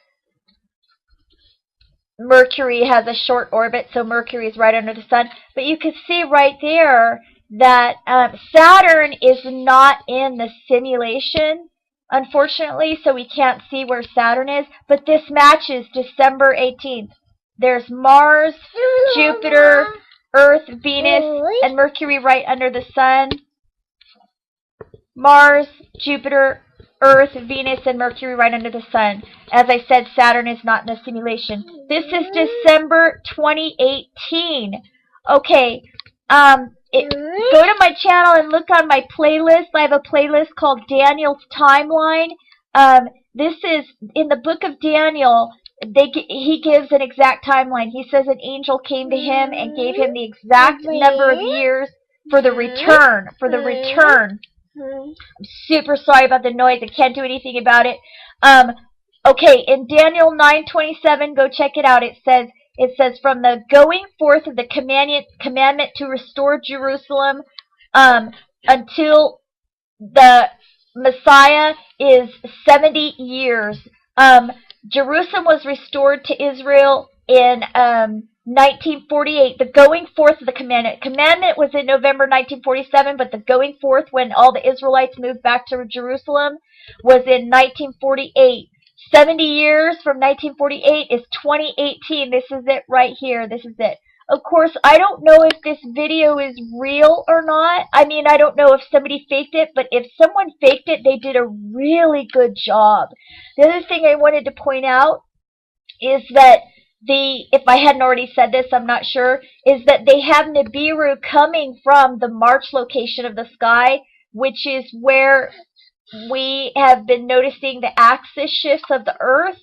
Speaker 6: Mercury has a short orbit, so Mercury is right under the sun. But you can see right there that Saturn is not in the simulation, unfortunately, so we can't see where Saturn is. But this matches December 18th. There's Mars, Jupiter, Earth, Venus, and Mercury right under the sun. Mars, Jupiter, Earth, Venus, and Mercury right under the sun. As I said, Saturn is not in the simulation. This is December 2018. Okay, go to my channel and look on my playlist. I have a playlist called Daniel's Timeline. This is, in the book of Daniel, he gives an exact timeline. He says an angel came to him and gave him the exact number of years for the return. I'm super sorry about the noise. I can't do anything about it. Okay, in Daniel 9:27, go check it out. It says from the going forth of the commandment to restore Jerusalem until the Messiah is 70 years. Jerusalem was restored to Israel in 1948. The going forth of the commandment was in November 1947, but the going forth when all the Israelites moved back to Jerusalem was in 1948. 70 years from 1948 is 2018. This is it right here. This is it. Of course, I don't know if this video is real or not. I mean, I don't know if somebody faked it, but if someone faked it, they did a really good job. The other thing I wanted to point out is that if I hadn't already said this, I'm not sure, is that they have NIBIRU coming from the March location of the sky, which is where we have been noticing the axis shifts of the Earth.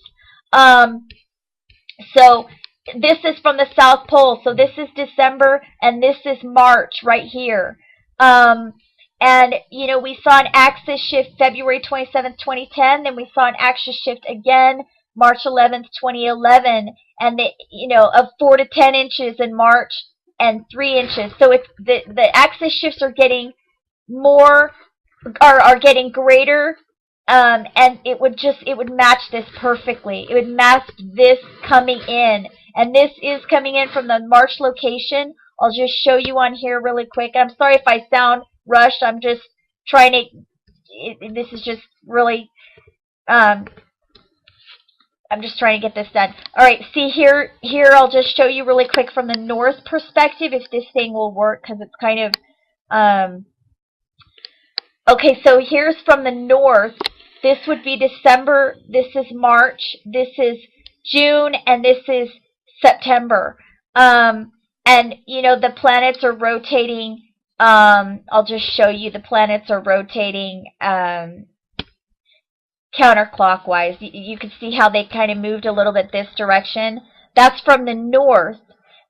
Speaker 6: So this is from the South Pole. So this is December, and this is March right here. And, we saw an axis shift February 27th, 2010. Then we saw an axis shift again March 11th, 2011. And, of 4 to 10 inches in March and 3 inches. So it's the axis shifts are getting more, are getting greater. And it would match this perfectly. It would match this coming in. And this is coming in from the March location. I'll just show you on here really quick. I'm sorry if I sound rushed. I'm just trying to, this is just really, I'm just trying to get this done. All right, see here I'll just show you really quick from the north perspective if this thing will work, because it's kind of, okay, so here's from the north. This would be December, this is March, this is June, and this is September. And, the planets are rotating, I'll just show you, the planets are rotating counterclockwise. You can see how they kind of moved a little bit this direction. That's from the north.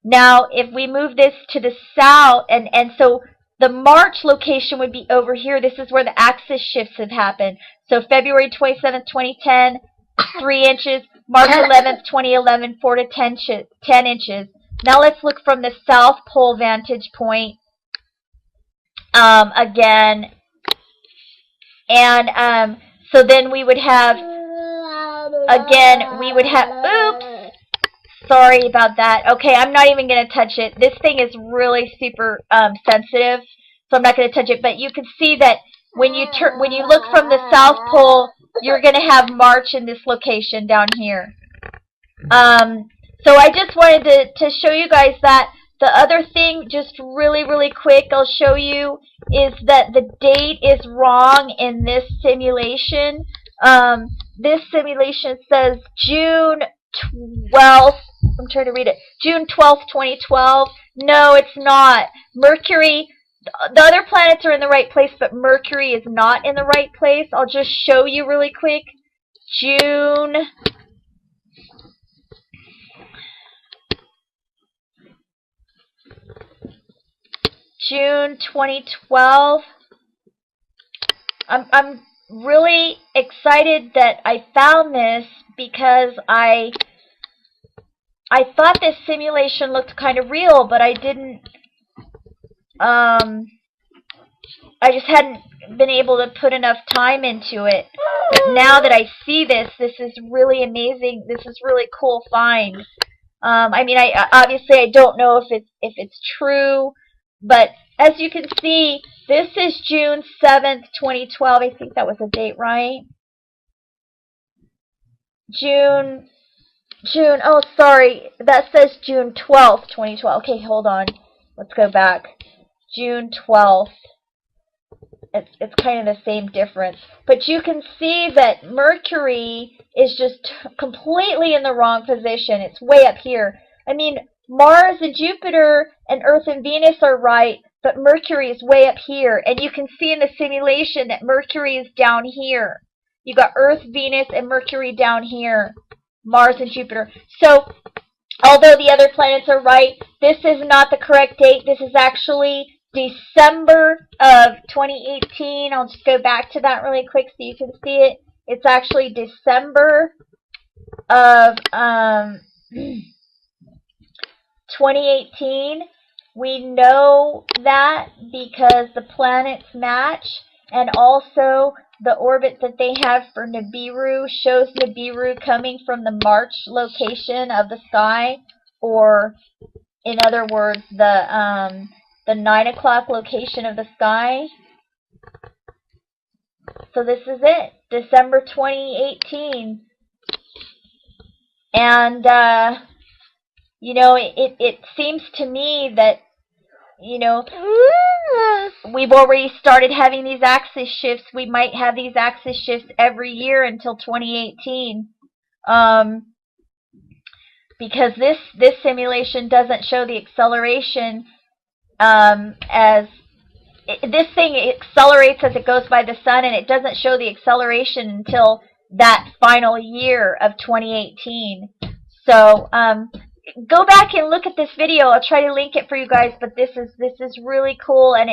Speaker 6: Now, if we move this to the south, and so The March location would be over here. This is where the axis shifts have happened. So February 27th, 2010, 3 inches. March 11th, 2011, 4 to 10 inches. Now let's look from the South Pole vantage point again. And so then we would have, again, we would have, oops, sorry about that. Okay, I'm not even going to touch it. This thing is really super sensitive, so I'm not going to touch it. But you can see that when you look from the South Pole, you're going to have March in this location down here. So I just wanted to show you guys that. The other thing, just really quick, I'll show you, is that the date is wrong in this simulation. This simulation says June 12th. I'm trying to read it. June 12th, 2012. No, it's not. Mercury, the other planets are in the right place, but Mercury is not in the right place. I'll just show you really quick. June 2012. I'm really excited that I found this because I thought this simulation looked kind of real, but I didn't. I just hadn't been able to put enough time into it. But now that I see this, this is really amazing. This is really cool find. I mean, obviously I don't know if it's true. But as you can see, this is June 7th, 2012. I think that was the date, right? June, oh, sorry. That says June 12th, 2012. Okay, hold on. Let's go back. June 12th. It's kind of the same difference. But you can see that Mercury is just completely in the wrong position. It's way up here. I mean, Mars and Jupiter and Earth and Venus are right, but Mercury is way up here. And you can see in the simulation that Mercury is down here. You got Earth, Venus, and Mercury down here. Mars and Jupiter. So, although the other planets are right, this is not the correct date. This is actually December of 2018. I'll just go back to that really quick so you can see it. It's actually December of 2018. We know that because the planets match, and also the orbit that they have for Nibiru shows Nibiru coming from the March location of the sky, or in other words, the 9 o'clock location of the sky. So this is it, December 2018. And you know, it seems to me that, you know, we've already started having these axis shifts. We might have these axis shifts every year until 2018. Because this simulation doesn't show the acceleration as this thing accelerates as it goes by the sun, and it doesn't show the acceleration until that final year of 2018. So go back and look at this video. I'll try to link it for you guys, but this is really cool, and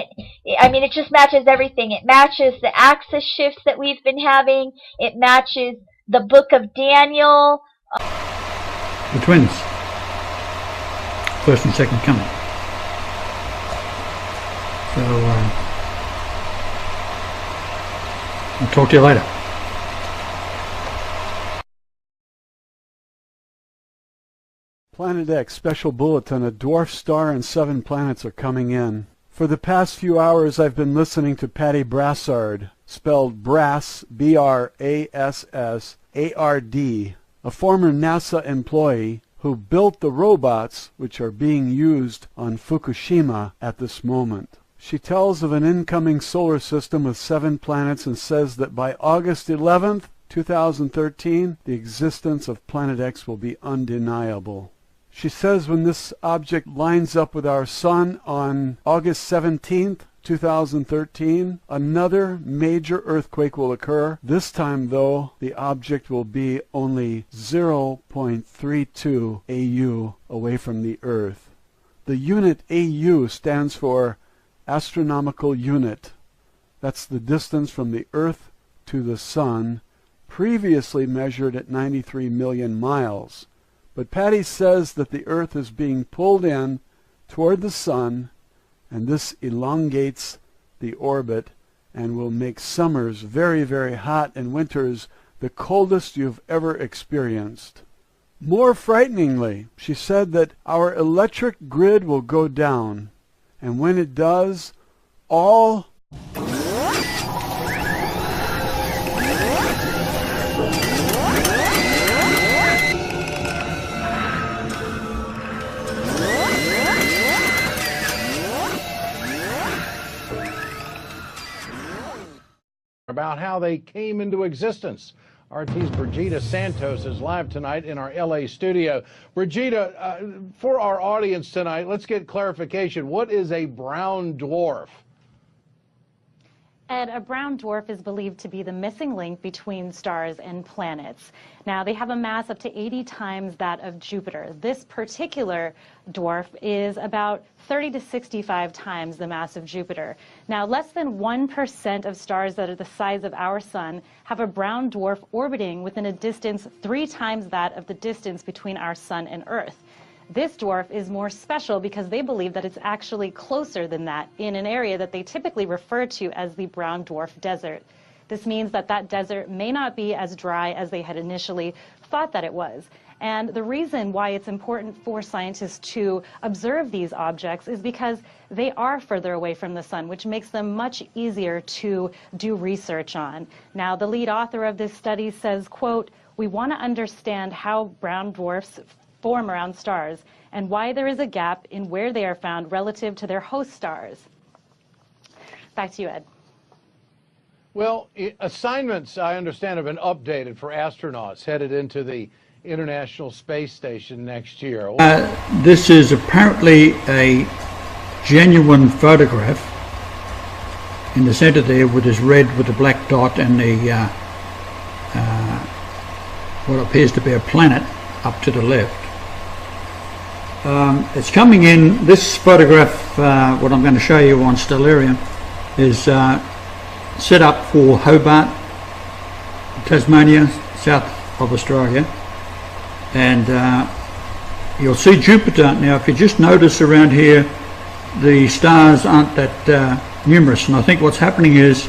Speaker 6: I mean, it just matches everything. It matches the axis shifts that we've been having. It matches the book of Daniel.
Speaker 3: The twins, first and second coming. So I'll talk to you later.
Speaker 4: Planet X special bulletin. A dwarf star and 7 planets are coming in. For the past few hours I've been listening to Patty Brassard, spelled Brass, B-R-A-S-S-A-R-D, a former NASA employee who built the robots which are being used on Fukushima at this moment. She tells of an incoming solar system with 7 planets and says that by August 11th, 2013, the existence of Planet X will be undeniable. She says when this object lines up with our sun on August 17th, 2013, another major earthquake will occur. This time, though, the object will be only 0.32 AU away from the Earth. The unit AU stands for astronomical unit. That's the distance from the Earth to the Sun, previously measured at 93 million miles. But Patty says that the Earth is being pulled in toward the Sun, and this elongates the orbit and will make summers very, very hot and winters the coldest you've ever experienced. More frighteningly, she said that our electric grid will go down, and when it does, all
Speaker 1: about how they came into existence. RT's Brigida Santos is live tonight in our LA studio. Brigida, for our audience tonight, let's get clarification. What is a brown dwarf?
Speaker 2: Ed, a brown dwarf is believed to be the missing link between stars and planets. Now, they have a mass up to 80 times that of Jupiter. This particular dwarf is about 30 to 65 times the mass of Jupiter. Now, less than 1% of stars that are the size of our sun have a brown dwarf orbiting within a distance 3 times that of the distance between our sun and Earth. This dwarf is more special because they believe that it's actually closer than that in an area that they typically refer to as the brown dwarf desert. This means that that desert may not be as dry as they had initially thought that it was. And the reason why it's important for scientists to observe these objects is because they are further away from the sun, which makes them much easier to do research on. Now, the lead author of this study says, quote, "We want to understand how brown dwarfs form around stars and why there is a gap in where they are found relative to their host stars." Back to you, Ed.
Speaker 1: Well, assignments, I understand, have been updated for astronauts headed into the International Space Station next year.
Speaker 3: This is apparently a genuine photograph in the center there with this red with the black dot and the what appears to be a planet up to the left. It's coming in, this photograph, what I'm going to show you on Stellarium, is set up for Hobart, Tasmania, south of Australia, and you'll see Jupiter. Now, if you just notice around here, the stars aren't that numerous, and I think what's happening is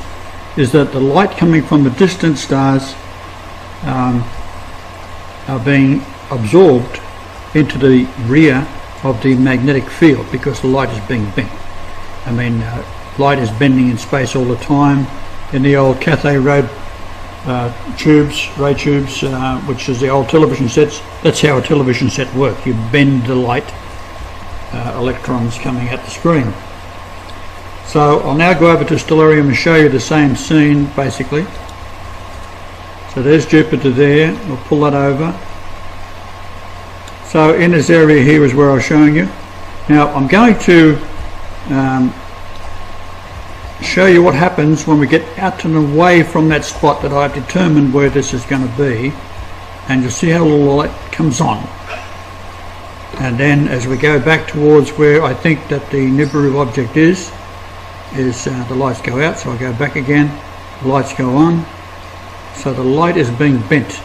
Speaker 3: that the light coming from the distant stars are being absorbed into the rear of the magnetic field because the light is being bent. I mean, light is bending in space all the time. In the old cathode ray tubes, which is the old television sets, that's how a television set works. You bend the light electrons coming at the screen. So I'll now go over to Stellarium and show you the same scene basically. So there's Jupiter there, we'll pull that over. So in this area here is where I was showing you. Now I'm going to show you what happens when we get out and away from that spot that I've determined where this is going to be, and you'll see how the light comes on. And then as we go back towards where I think that the NIBIRU object is the lights go out, so I go back again, the lights go on, so the light is being bent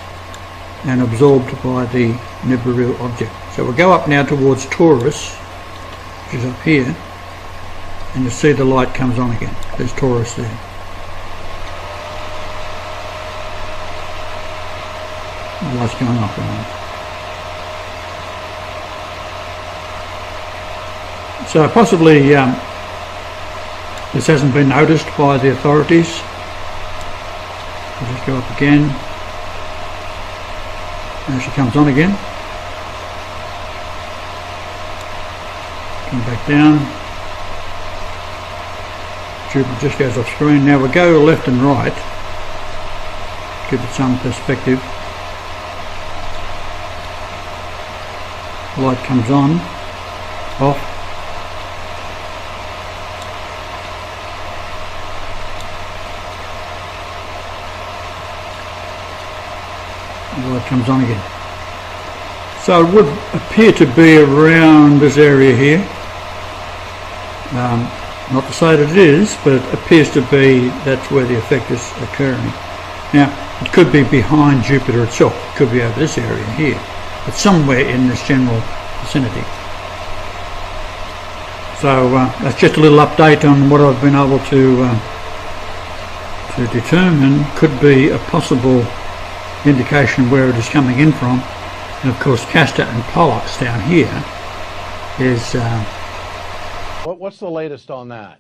Speaker 3: and absorbed by the NIBIRU object. So we'll go up now towards Taurus, which is up here, and you'll see the light comes on again. There's Taurus there. The light's going off again. So possibly this hasn't been noticed by the authorities. I'll just go up again. Now she comes on again. Come back down. Jupiter just goes off screen. Now we'll go left and right. Give it some perspective. The light comes on, off. The light comes on again. So it would appear to be around this area here. Not to say that it is, but it appears to be that's where the effect is occurring. Now, it could be behind Jupiter itself. It could be over this area here, but somewhere in this general vicinity. So that's just a little update on what I've been able to determine could be a possible indication of where it is coming in from. And of course, Castor and Pollux down here is...
Speaker 1: What's the latest on that?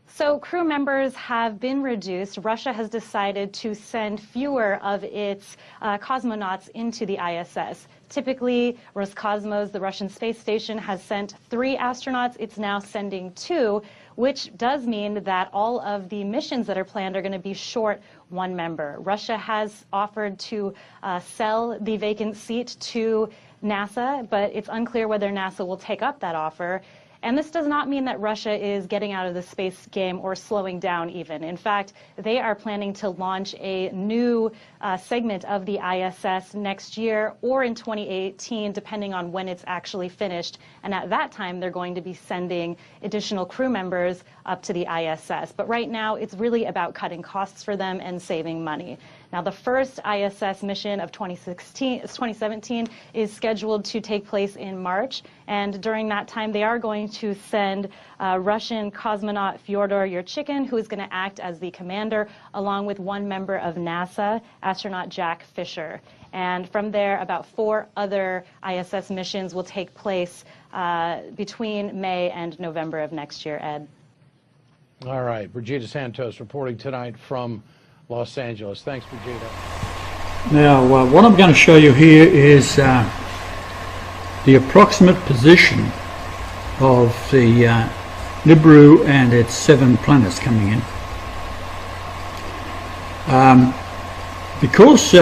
Speaker 2: So crew members have been reduced. Russia has decided to send fewer of its cosmonauts into the ISS. Typically, Roscosmos, the Russian space station, has sent 3 astronauts. It's now sending 2, which does mean that all of the missions that are planned are going to be short 1 member. Russia has offered to sell the vacant seat to NASA, but it's unclear whether NASA will take up that offer. And this does not mean that Russia is getting out of the space game or slowing down even. In fact, they are planning to launch a new segment of the ISS next year or in 2018, depending on when it's actually finished. And at that time, they're going to be sending additional crew members up to the ISS. But right now, it's really about cutting costs for them and saving money. Now, the first ISS mission of 2017 is scheduled to take place in March, and during that time, they are going to send Russian cosmonaut Fyodor Yurchikhin, who is going to act as the commander, along with 1 member of NASA, astronaut Jack Fisher. And from there, about 4 other ISS missions will take place between May and November of next year, Ed.
Speaker 1: All right, Brigida Santos reporting tonight from Los Angeles. Thanks, Brigida.
Speaker 3: Now, what I'm going to show you here is the approximate position of the NIBIRU and its 7 planets coming in. Because